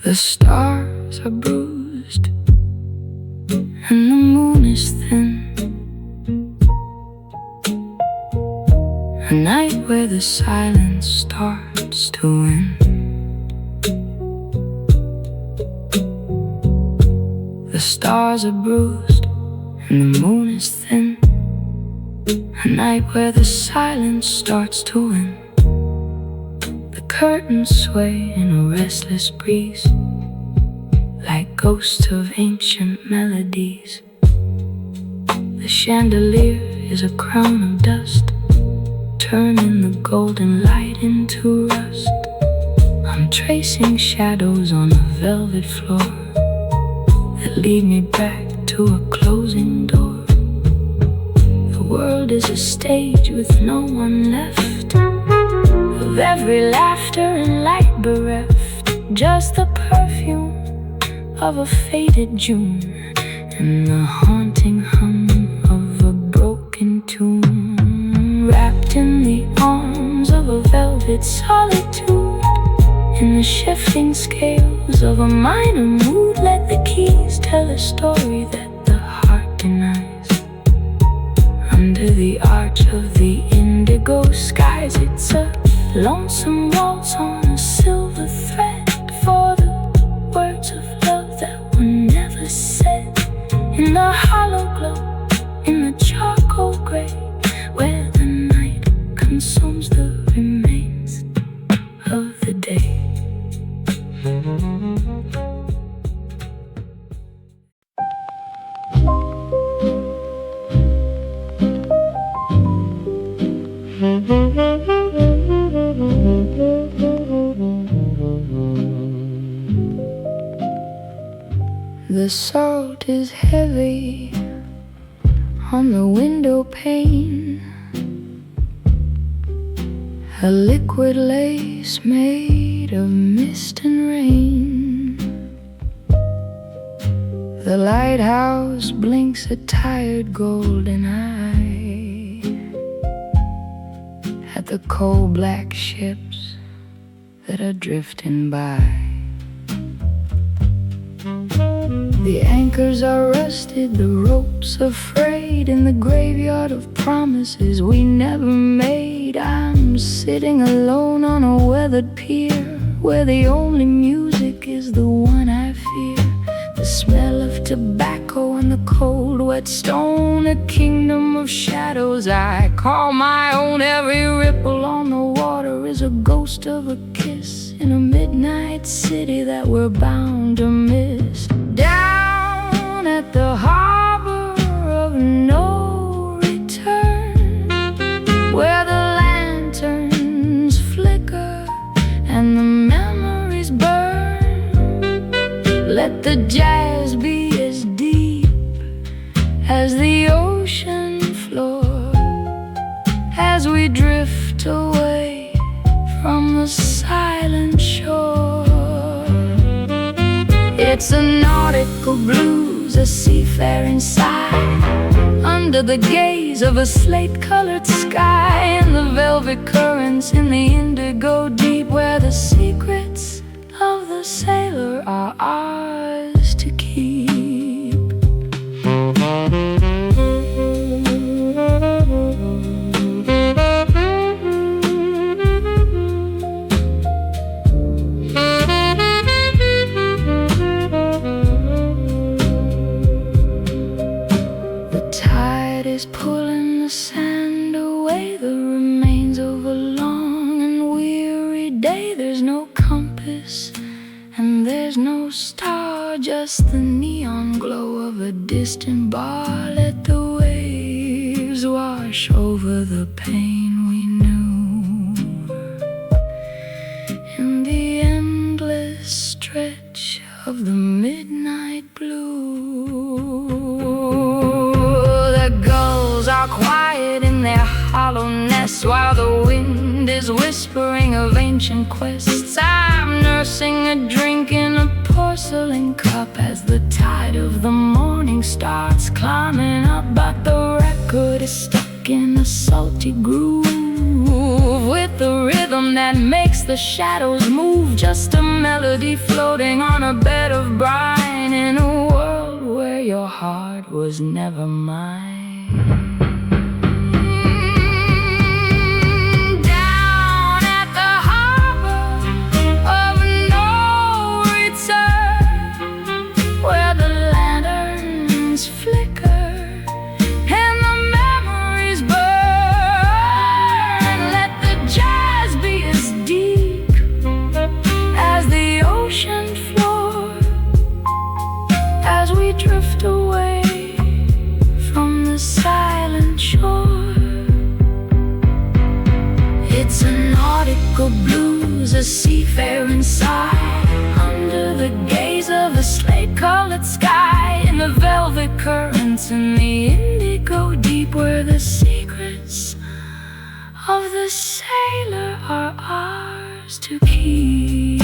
The stars are bruised and the moon is thin. A night where the silence starts to win. The stars are bruised and the moon is thin. A night where the silence starts to win. The curtains sway in a restless breeze, like ghosts of ancient melodies. The chandelier is a crown of dust, turning the golden light into rust. I'm tracing shadows on the velvet floor that lead me back to a closing door. The world is a stage with no one left, of every laughter and light bereft. Just the perfume of a faded June and the haunting hum of a broken tune, wrapped in the arms of a velvet solitude. In the shifting scales of a minor mood, let the keys tell a story that the heart denies. Under the arch of the indigo skies, it's a lonesome waltz on a silver thread, for the words of love that were never said. In the hollow glow, in the charcoal gray, where the night consumes the remains of the day. The salt is heavy on the window pane, a liquid lace made of mist and rain. The lighthouse blinks a tired golden eye at the coal black ships that are drifting by. The anchors are rusted, the ropes are frayed, in the graveyard of promises we never made. I'm sitting alone on a weathered pier, where the only music is the one I fear. The smell of tobacco and the cold wet stone, a kingdom of shadows I call my own. Every ripple on the water is a ghost of a kiss in a midnight city that we're bound to miss. Down at the harbor of no return, where the lanterns flicker and the memories burn, let the jazz be as deep as the ocean floor, as we drift away from the silent shore. It's a nautical blues, a seafaring sigh, under the gaze of a slate-colored sky, and the velvet currents in the indigo deep, where the secrets of the sailor are ours to keep. Pulling the sand away, the remains of a long and weary day. There's no compass and there's no star, just the neon glow of a distant bar. Let the waves wash over the pain we knew, in the endless stretch of the midnight blue. The gulls nest while the wind is whispering of ancient quests. I'm nursing a drink in a porcelain cup as the tide of the morning starts climbing up, but the record is stuck in a salty groove with a rhythm that makes the shadows move. Just a melody floating on a bed of brine in a world where your heart was never mine. Drift away from the silent shore. It's a nautical blues, a seafaring sigh under the gaze of a slate-colored sky, in the velvet currents and the indigo deep, where the secrets of the sailor are ours to keep.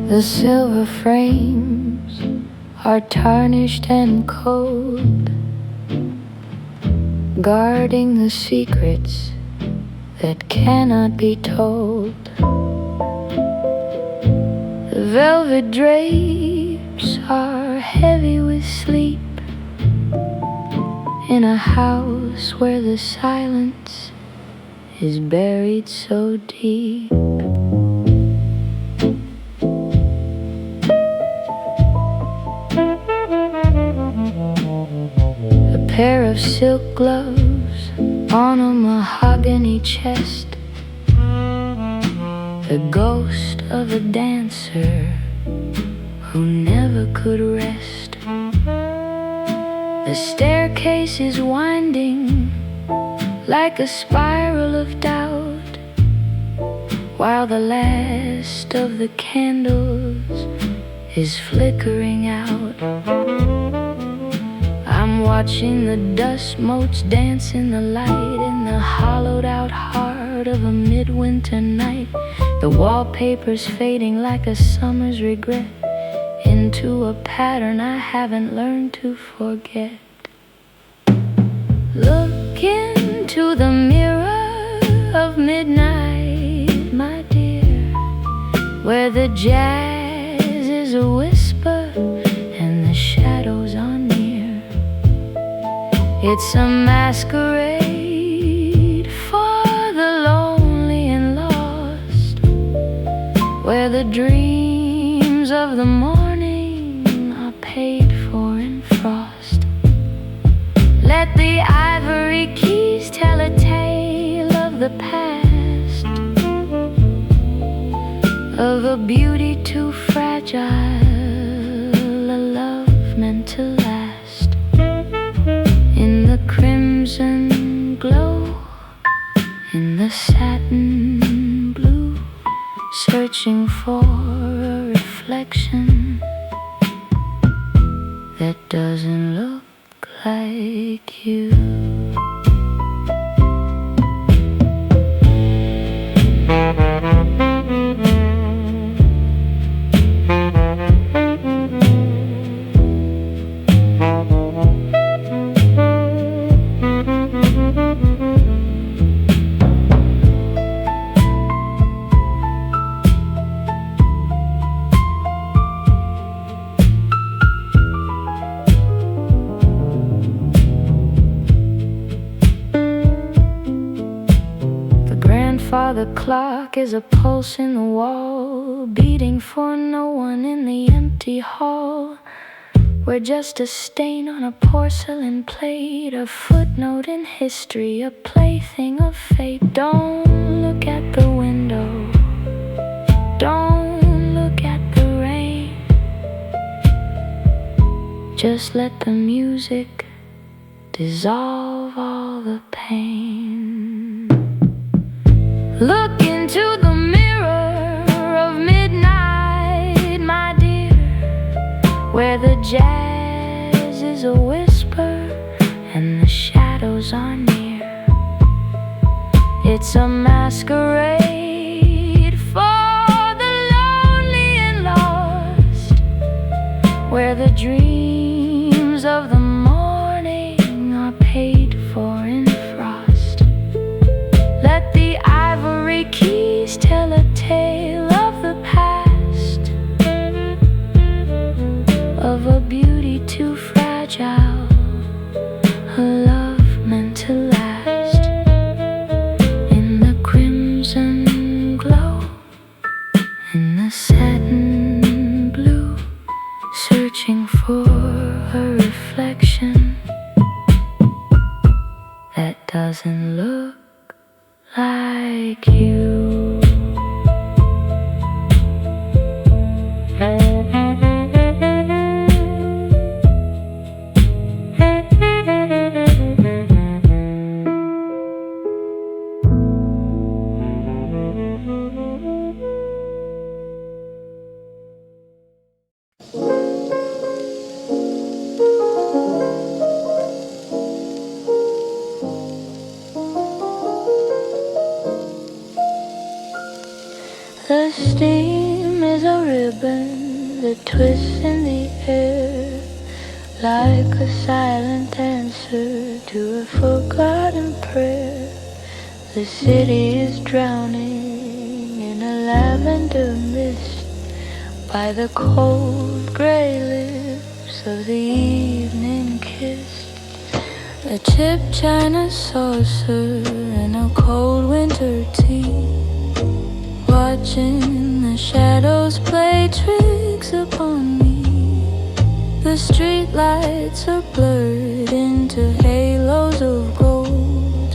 The silver frames are tarnished and cold, guarding the secrets that cannot be told. The velvet drapes are heavy with sleep in a house where the silence is buried so deep. A pair of silk gloves on a mahogany chest, the ghost of a dancer who never could rest. The staircase is winding like a spiral of doubt, while the last of the candles is flickering out. I'm watching the dust motes dance in the light, in the hollowed out heart of a midwinter night. The wallpaper's fading like a summer's regret into a pattern I haven't learned to forget. Look into the mirror of midnight, my dear, where the jazz is a whisper and the shadows are near. It's a masquerade for the lonely and lost, where the dreams of the morning are paid for in frost. Let the ivory keys tell a tale of the past, of a beauty too fragile, a love meant to last. In the crimson glow, in the satin blue, searching for a reflection that doesn't look like you. while the clock is a pulse in the wall, beating for no one in the empty hall. We're just a stain on a porcelain plate, a footnote in history, a plaything of fate. Don't look at the window, don't look at the rain. Just let the music dissolve all the pain. Look into the mirror of midnight, my dear, where the jazz is a whisper and the shadows are near. It's a masquerade for the lonely and lost, where the dreams of the morning are paid for in frost. Let the ivory keys tell a tale of the past, of a beauty too fragile, a love meant to last. In the crimson glow, in the satin blue, searching for a reflection that doesn't look like you. The steam is a ribbon that twists in the air, like a silent answer to a forgotten prayer. The city is drowning in a lavender mist by the cold gray lips of the evening kiss. A chipped china saucer and a cold winter tea, watching the shadows play tricks upon me. The street lights are blurred into halos of gold,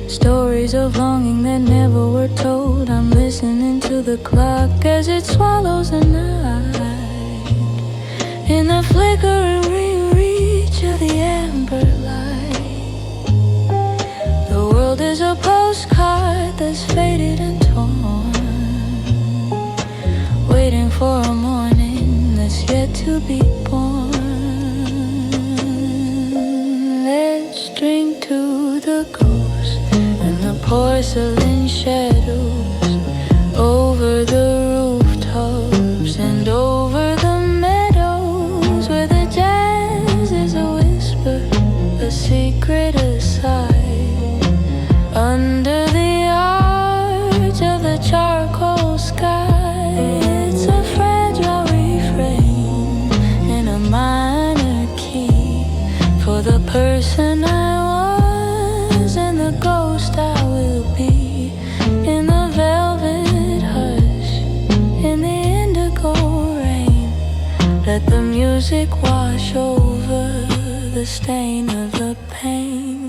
stories of longing that never were told. I'm listening to the clock as it swallows the night, in the flickering reach of the amber light. The world is a postcard that's faded and torn, waiting for a morning that's yet to be born. Let's drink to the ghost and the porcelain shadows, over the rooftops and over the meadows, where the jazz is a whisper, a secret aside, under the arch of the charcoal sky. It's a fragile refrain in a minor key, for the person I was and the ghost I will be, in the velvet hush, in the indigo rain. Let the music wash over the stain of the pain.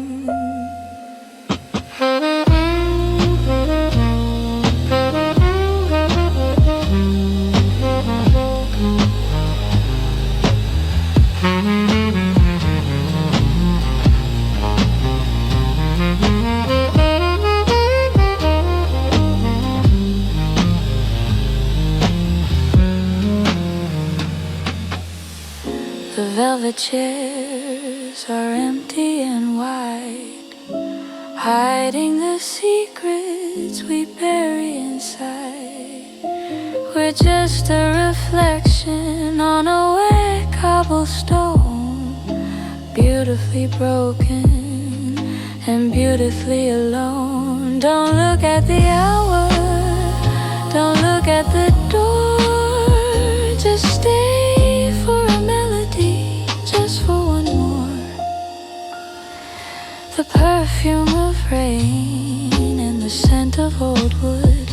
The velvet chairs are empty and wide, hiding the secrets we bury inside. We're just a reflection on a wet cobblestone, beautifully broken and beautifully alone. Don't look at the hour, don't look at the door, just stay for a melody, just for one more. The perfume of rain and the scent scent of old wood,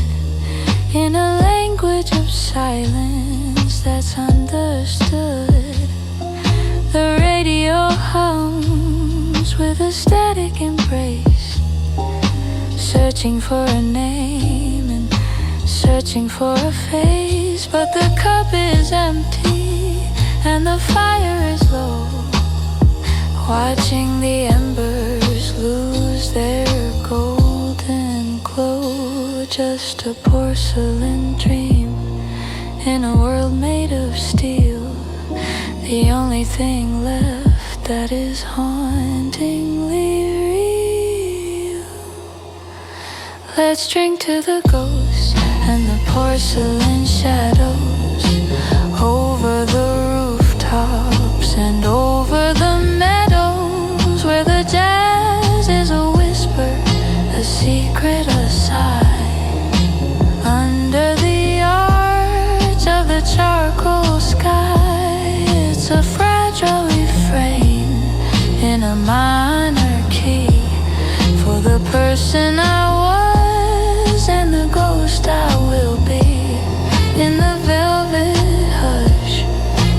in a language of silence that's understood. The radio hums with a static embrace, searching for a name and searching for a face. But the cup is empty and the fire is low, watching the embers lose their golden glow. Just a porcelain dream in a world made of steel, the only thing left that is hauntingly real. Let's drink to the ghosts and the porcelain shadows, over the rooftops and over the meadows, where the jazz is a whisper, a secret, a sigh. Under the arch of the charcoal sky, it's a fragile refrain in a minor key, for the person I was and the ghost I will be. In the velvet hush,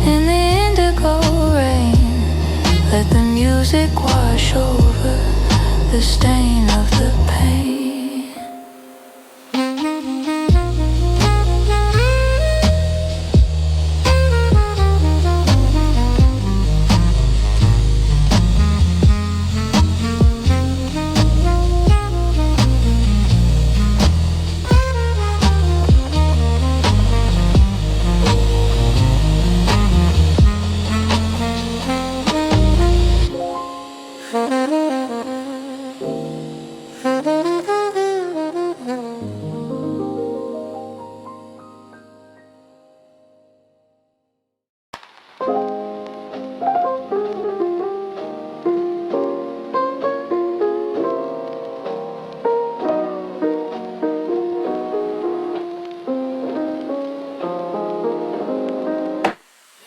in the indigo rain, let the music wash over the stain of the pain.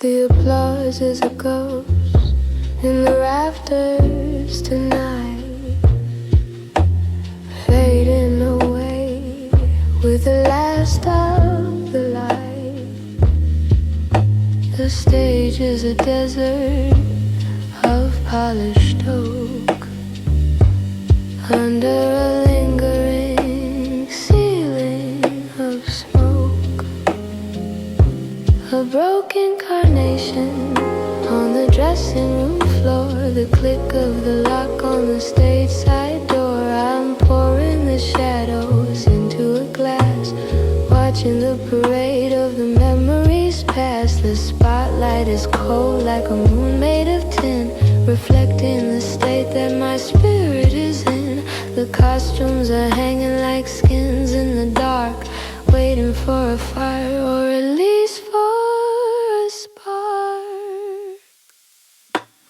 The applause is a ghost in the rafters tonight, fading away with the last of the light. The stage is a desert of polished oak, under a lingering ceiling of smoke. A broken carnation on the dressing room floor, the click of the lock on the stage side door. I'm pouring the shadows into a glass, watching the parade of the memories pass. The spotlight is cold like a moon made of tin, reflecting the state that my spirit is in. The costumes are hanging like skins in the dark, waiting for a fire or at least for a spark.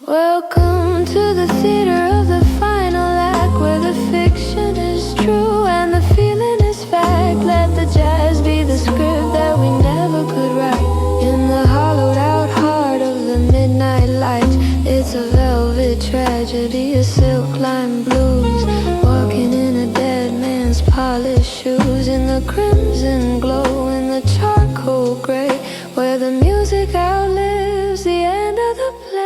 Welcome to the theater of the final act, where the fiction is true and the feeling is fact. Let the jazz be the script that we never could write. In the hollowed out heart of the midnight light, it's a velvet tragedy, a silk lined blues, walking in a dead man's polished shoes. In the crimson glow, in the charcoal gray, where the music outlives the end of the play.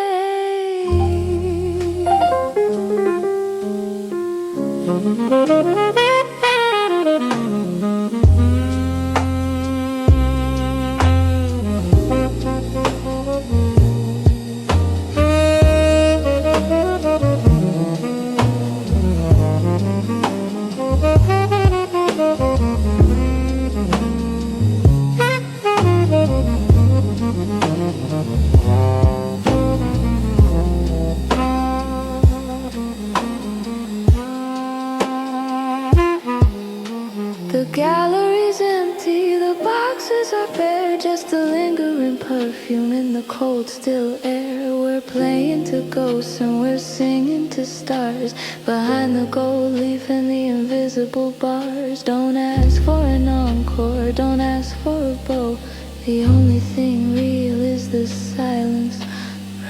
The gallery's empty, the boxes are bare, just a lingering perfume in the cold still air. We're playing to ghosts and we're singing to stars, behind the gold leaf and the invisible bars. Don't ask for an encore, don't ask for a bow, the only thing real is the silence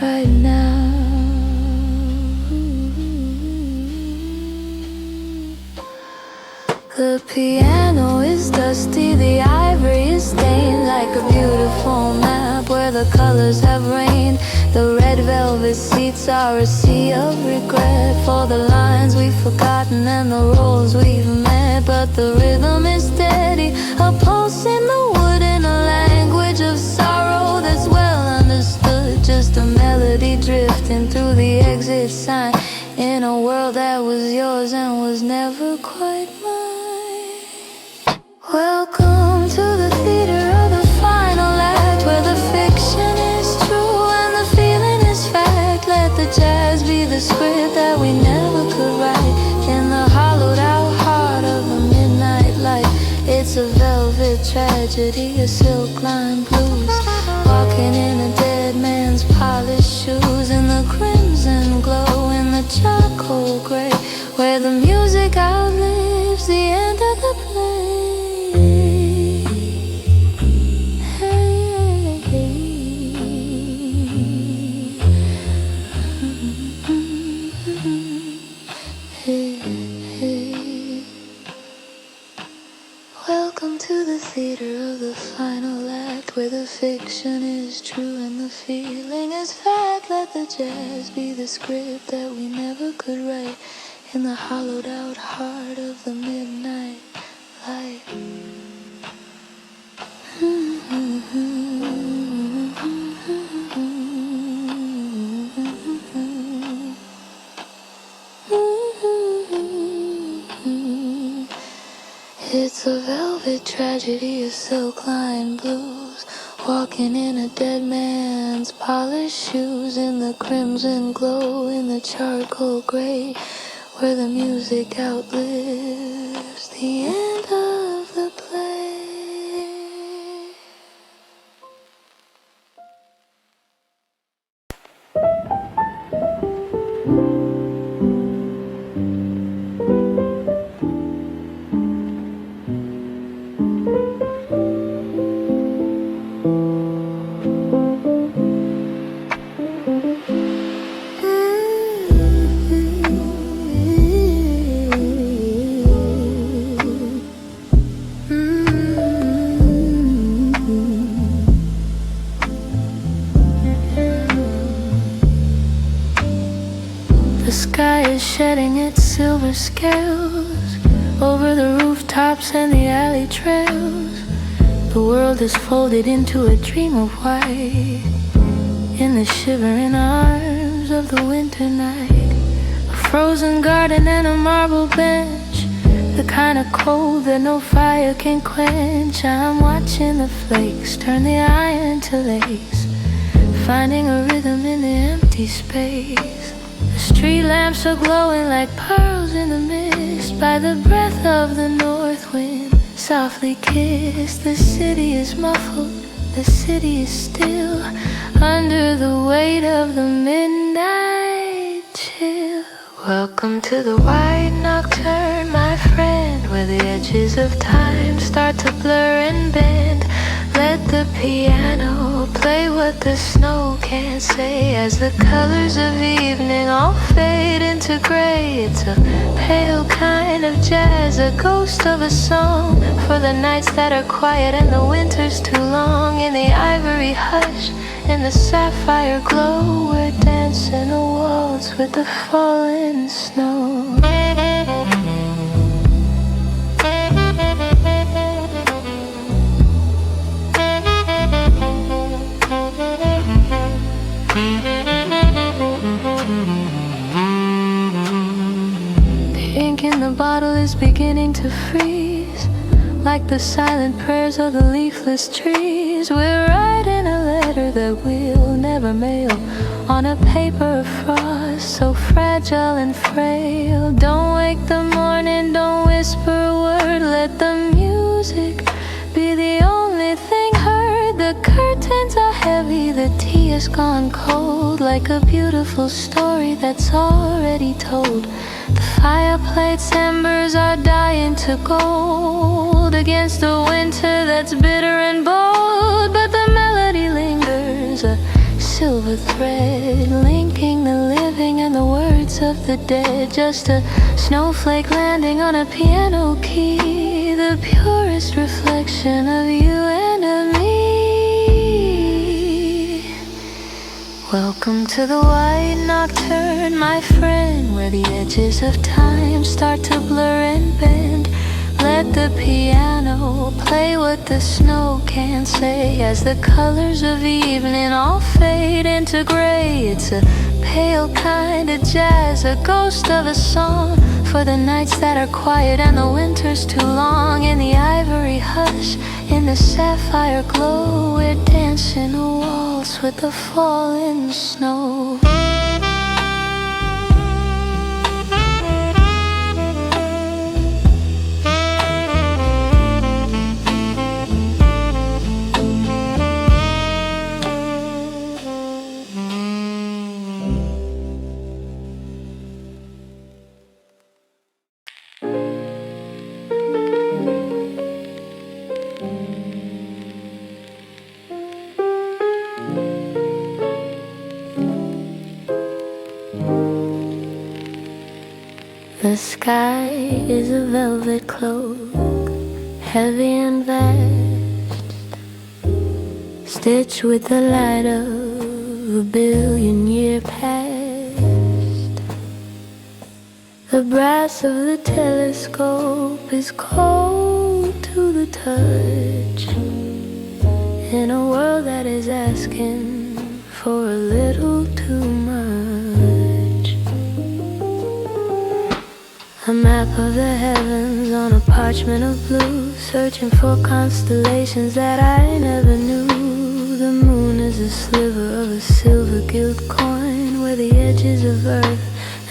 right now. The piano is dusty, the ivory is stained like a beautiful map where the colors have rained. The red velvet seats are a sea of regret for the lines we've forgotten and the roles we've met. But the rhythm is steady, a pulse in the wood in a language of sorrow that's well understood. Just a melody drifting through the exit sign in a world that was yours and was never quite mine. Welcome to the theater of the final act, where the fiction is true and the feeling is fact. Let the jazz be the script that we never could write in the hollowed out heart of the midnight light. It's a velvet tragedy, a silk line blues, walking in a dead man's polished shoes, in the crimson glow, in the charcoal gray, where the music outlives the end of the play. Welcome to the theater of the final act, where the fiction is true and the feeling is fact. Let the jazz be the script that we never could write in the hollowed out heart of the midnight light. It's a velvet tragedy, a silk line blues, walking in a dead man's polished shoes, in the crimson glow, in the charcoal gray, where the music outlives the end of the play. The sky is shedding its silver scales over the rooftops and the alley trails. The world is folded into a dream of white in the shivering arms of the winter night. A frozen garden and a marble bench, the kind of cold that no fire can quench. I'm watching the flakes turn the iron to lace, finding a rhythm in the empty space. The street lamps are glowing like pearls in the mist by the breath of the north wind, softly kissed. The city is muffled, the city is still, under the weight of the midnight chill. Welcome to the white nocturne, my friend, where the edges of time start to blur and bend. Let the piano play what the snow can't say, as the colors of evening all fade into gray. It's a pale kind of jazz, a ghost of a song for the nights that are quiet and the winter's too long. In the ivory hush, in the sapphire glow, we're dancing a waltz with the falling snow. The ink in the bottle is beginning to freeze, like the silent prayers of the leafless trees. We're writing a letter that we'll never mail on a paper of frost, so fragile and frail. Don't wake the morning, don't whisper a word. Let the music be the only thing heard. The curtains are heavy, the tea has gone cold, like a beautiful story that's already told. The fireplace embers are dying to gold against a winter that's bitter and bold. But the melody lingers, a silver thread linking the living and the words of the dead, just a snowflake landing on a piano key, the purest reflection of you and of me. Welcome to the white nocturne, my friend, where the edges of time start to blur and bend. Let the piano play what the snow can't say, as the colors of evening all fade into gray. It's a pale kind of jazz, a ghost of a song, for the nights that are quiet and the winter's too long. In the ivory hush, in the sapphire glow, we're dancing a waltz with the falling snow. The sky is a velvet cloak, heavy and vast, stitched with the light of a billion-year past. The brass of the telescope is cold to the touch, in a world that is asking for a little too much. A map of the heavens on a parchment of blue, searching for constellations that I never knew. The moon is a sliver of a silver gilt coin, where the edges of earth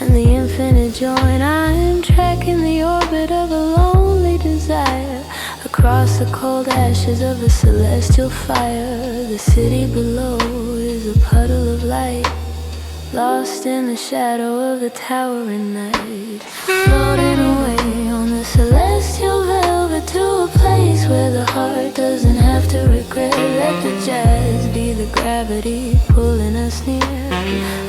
and the infinite join. I'm tracking the orbit of a lonely desire across the cold ashes of a celestial fire. The city below is a puddle of light, lost in the shadow of the towering night, floating away on the celestial velvet to a place where the heart doesn't have to regret. Let the jazz be the gravity pulling us near,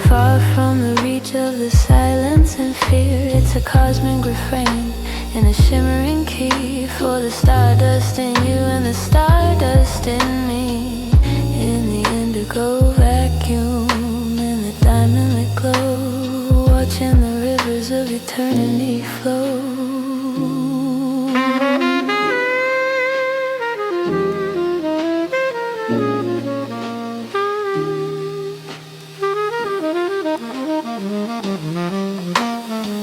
far from the reach of the silence and fear. It's a cosmic refrain in a shimmering key, for the stardust in you and the stardust in me, in the indigo vacuum, diamond-lit glow, watching the rivers of eternity flow.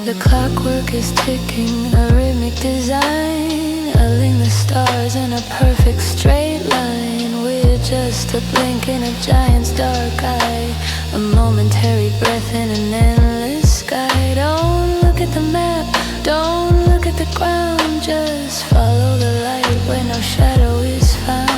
The clockwork is ticking, a rhythmic design, aligning the stars in a perfect straight line. We're just a blink in a giant's dark eye, a momentary breath in an endless sky. Don't look at the map, don't look at the ground, just follow the light where no shadow is found.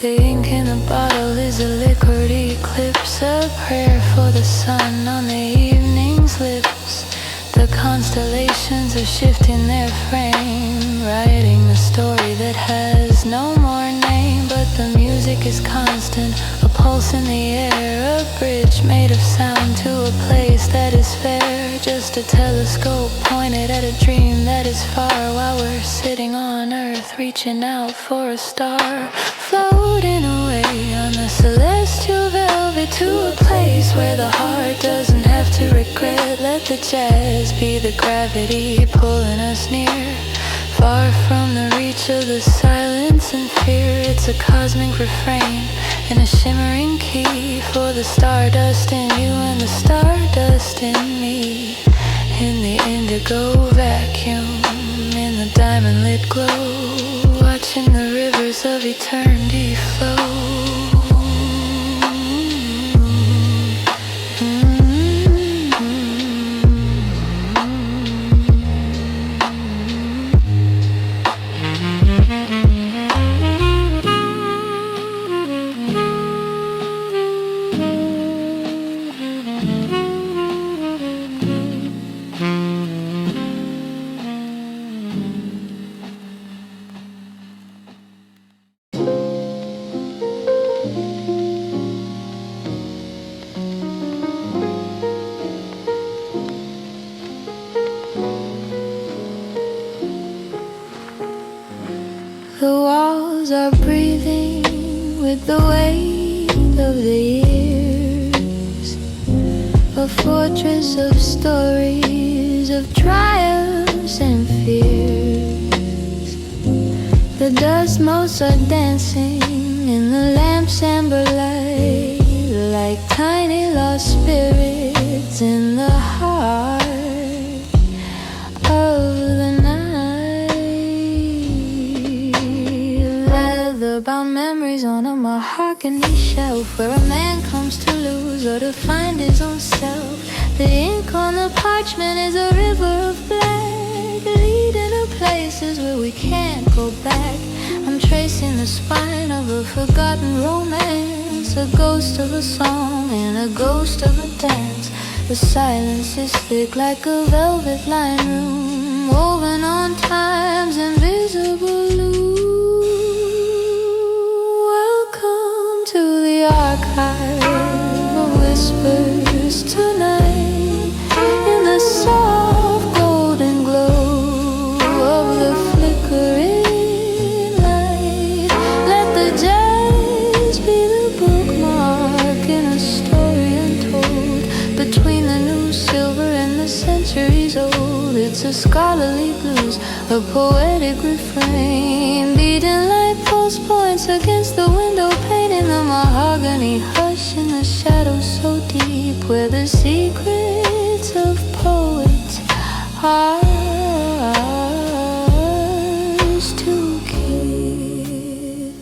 The ink in the bottle is a liquid eclipse, a prayer for the sun on the evening's lips. The constellations are shifting their frame, writing a story that has no more name. But the music is constant, a pulse in the air, a bridge made of sound to a place that is fair. Just a telescope pointed at a dream that is far, while we're sitting on earth reaching out for a star, floating away on the celestial velvet to a place where the heart doesn't have to regret. Let the jazz be the gravity pulling us near, far from the reach of the silence and fear. It's a cosmic refrain in a shimmering key, for the stardust in you and the stardust in me, in the indigo vacuum, in the diamond-lit glow, watching the rivers of eternity flow. The walls are breathing with the weight of the years, a fortress of stories, of triumphs and fears. The dust motes are dancing in the lamp's amber light, like tiny lost spirits in the heart of the night. Leather-bound memories on a mahogany shelf, where a man comes to lose or to find his own self. The ink on the parchment is a river of black, leading to places where we can't go back. I'm tracing the spine of a forgotten romance, a ghost of a song and a ghost of a dance. The silence is thick like a velvet lined room, woven on time's invisible loom. Welcome to the archive of whispers tonight, in the soft golden glow of the flickering light. Let the jazz be the bookmark in a story untold, between the new silver and the centuries old. It's a scholarly blues, a poetic refrain, beating like pulse points against the window pane in the mahogany hush, in the shadows so deep, where the secrets of poets are ours to keep.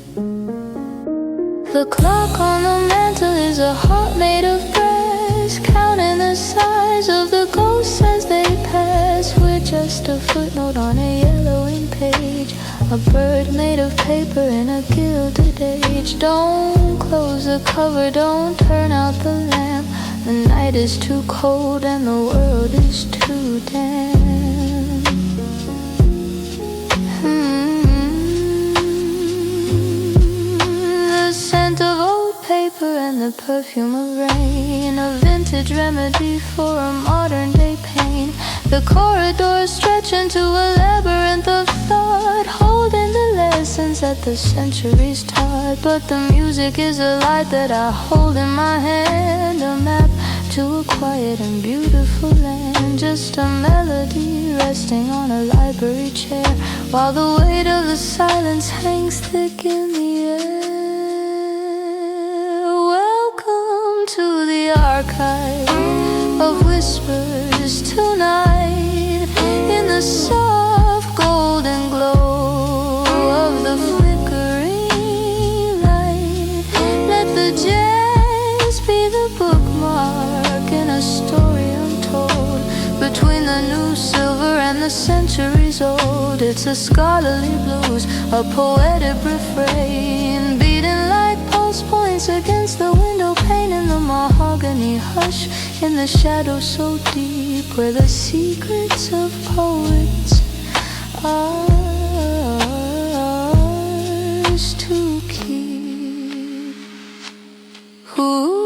The clock on the mantle is a heart made of brass, counting the size of the ghosts as they pass. We're just a footnote on a yellowing page, a bird made of paper in a gilded age. Don't close the cover, don't turn out the lamp. The night is too cold and the world is too damp. The scent of old paper and the perfume of rain, a vintage remedy for a modern day pain. The corridors stretch into a labyrinth of thought, holding the lessons that the centuries taught. But the music is a light that I hold in my hand, a map to a quiet and beautiful land, just a melody resting on a library chair, while the weight of the silence hangs thick in the air. Welcome to the archive of whispers tonight, in the soft golden glow of the flickering light. Let the jazz be the bookmark in a story untold, between the new silver and the centuries old. It's a scholarly blues, a poetic refrain, beating like pulse points against the window pane in the mahogany hush, in the shadows so deep, where the secrets of poets are ours to keep. Ooh.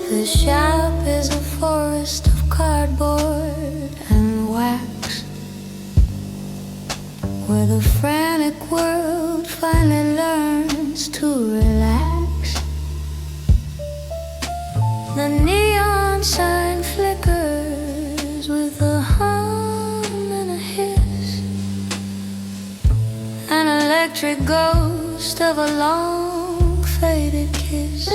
The shop is a forest of cardboard and wax, where the frantic world finally learns to relax. The neon sign flickers with a hum and a hiss, an electric ghost of a long faded kiss.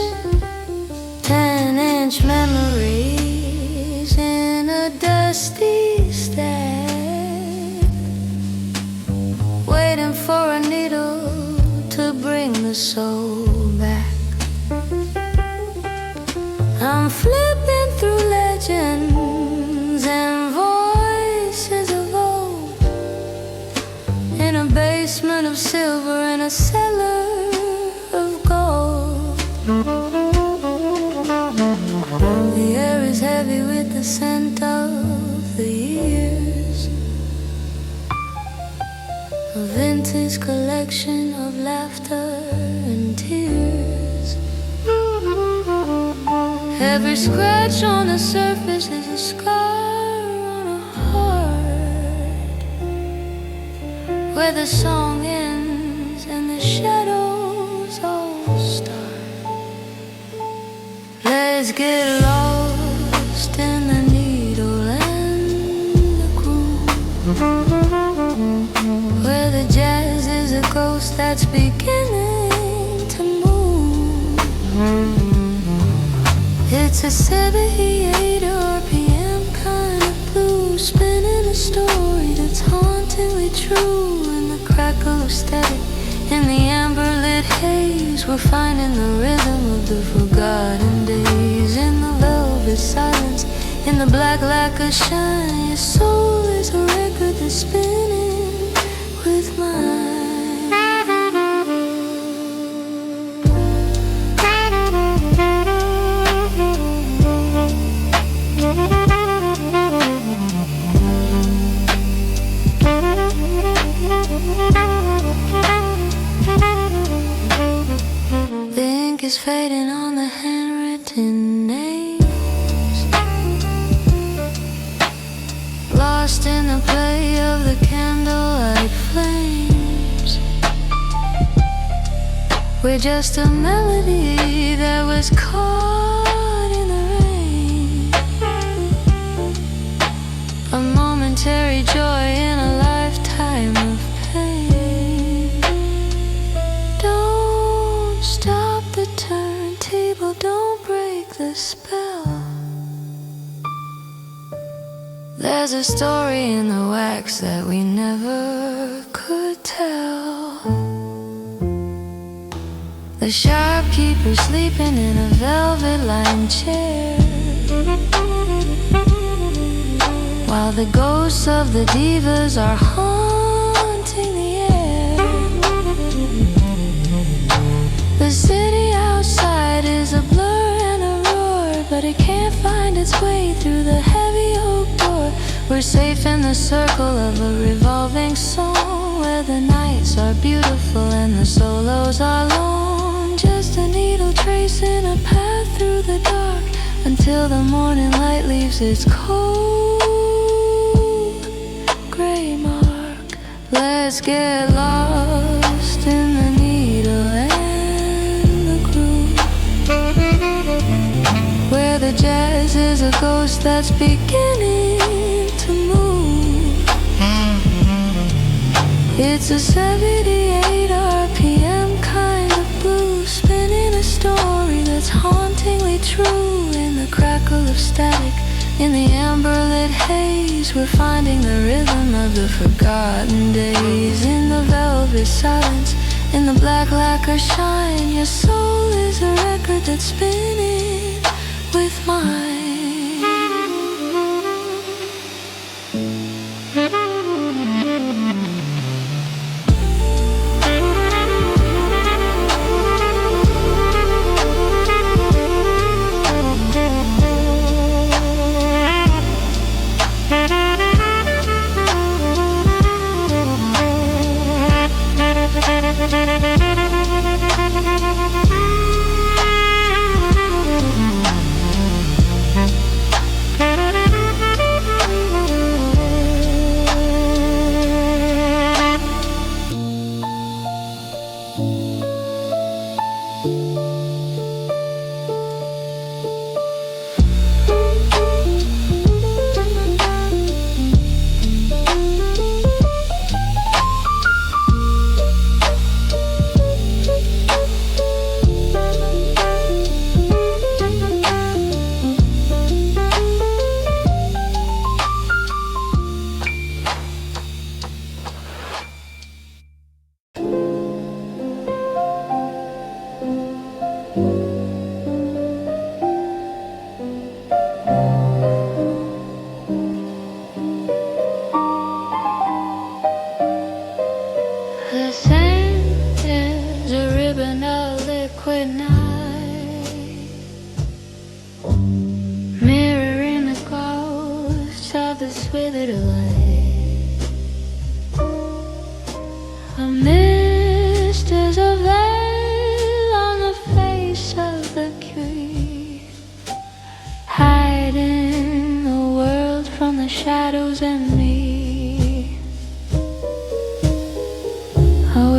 10-inch memories in a dusty stack, waiting for a needle to bring the soul back. I'm flipping through legends and voices of old, basement of silver and a cellar of gold. The air is heavy with the scent of the years. A vintage collection of laughter and tears. Every scratch on the surface is a scar on a heart, where the song ends and the shadows all start. Let's get lost in the needle and the groove, where the jazz is a ghost that's beginning to move. It's a 78 RPM kind of blues, spinning a story that's hauntingly true. In the crackle of static, in the amber-lit haze, we're finding the rhythm of the forgotten days. In the velvet silence, in the black lacquer shine, your soul is a record that's spinning with mine. The ink is fading on the handwritten names, lost in the play of the candlelight flames. We're just a melody that was caught in the rain, a momentary joy in a lifetime of pain. Don't stop the turntable, don't break the spell. There's a story in the wax that we never could tell. The shopkeeper sleeping in a velvet-lined chair, while the ghosts of the divas are haunting the air. The city outside is a blur and a roar, but it can't find its way through the heavy oak door. We're safe in the circle of a revolving song, where the nights are beautiful and the solos are long. Just a needle tracing a path through the dark, until the morning light leaves its cold gray mark. Let's get lost in the needle and the groove, where the jazz is a ghost that's beginning to move. It's a 78 RPM kind of blues, spinning a story that's hauntingly true. In the crackle of static, in the amber-lit haze, we're finding the rhythm of the forgotten days. In the velvet silence, in the black lacquer shine, your soul is a record that's spinning with mine.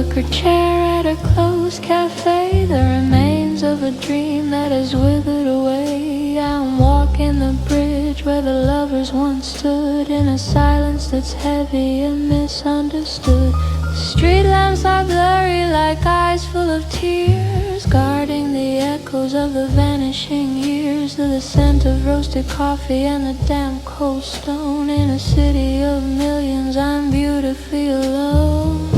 wicker chair at a closed cafe, the remains of a dream that has withered away. I'm walking the bridge where the lovers once stood, in a silence that's heavy and misunderstood. The street lamps are blurry like eyes full of tears, guarding the echoes of the vanishing years, to the scent of roasted coffee and the damp cold stone. In a city of millions, I'm beautifully alone.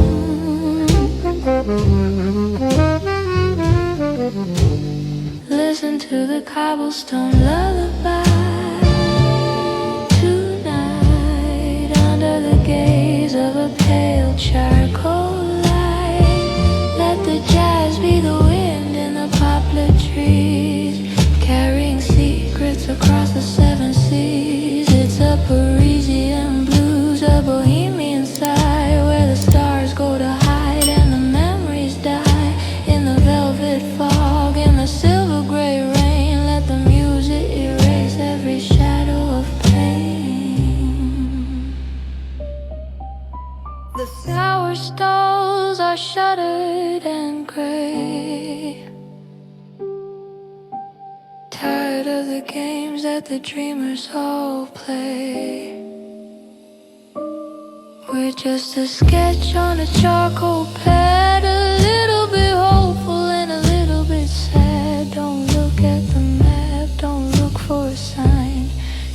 Listen to the cobblestone lullaby tonight, under the gaze of a pale charcoal light. Let the jazz be the wind in the poplar trees, carrying secrets across the seven seas. It's a Parisian blues, a bohemian sigh, where the stars go to hide and the memories die in the velvet fog, in the silver gray rain. Let the music erase every shadow of pain. The sour stalls are shuttered and gray, tired of the games that the dreamers all play. We're just a sketch on a charcoal pad, a little bit hopeful and a little bit sad. Don't look at the map, don't look for a sign,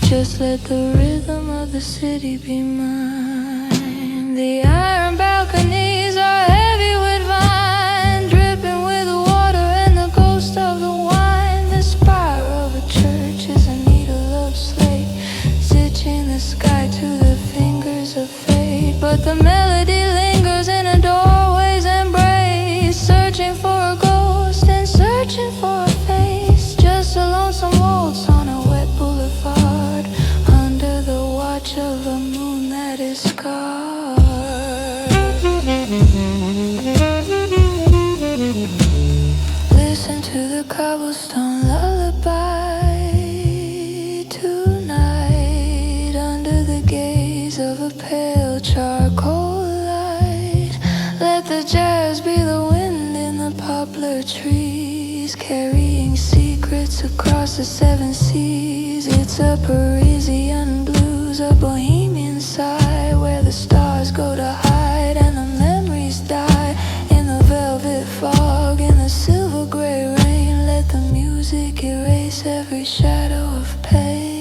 just let the rhythm of the city be mine. The iron balconies are heavy with vine, dripping with water and the ghost of the wine. The spire of a church is a needle of slate, stitching the sky to the fingers of fate. But the melody lingers in a doorway's embrace, searching for a ghost and searching for a face. Just a lonesome waltz on a wet boulevard, under the watch of a moon that is scarred. Listen to the cobblestone lullaby tonight, under the gaze of a pale charcoal light. Let the jazz be the wind in the poplar trees, carrying secrets across the seven seas. It's a Parisian blues, a bohemian sigh, where the stars go to hide and the memories die in the velvet fog, in the silver gray rain. Let the music erase every shadow of pain.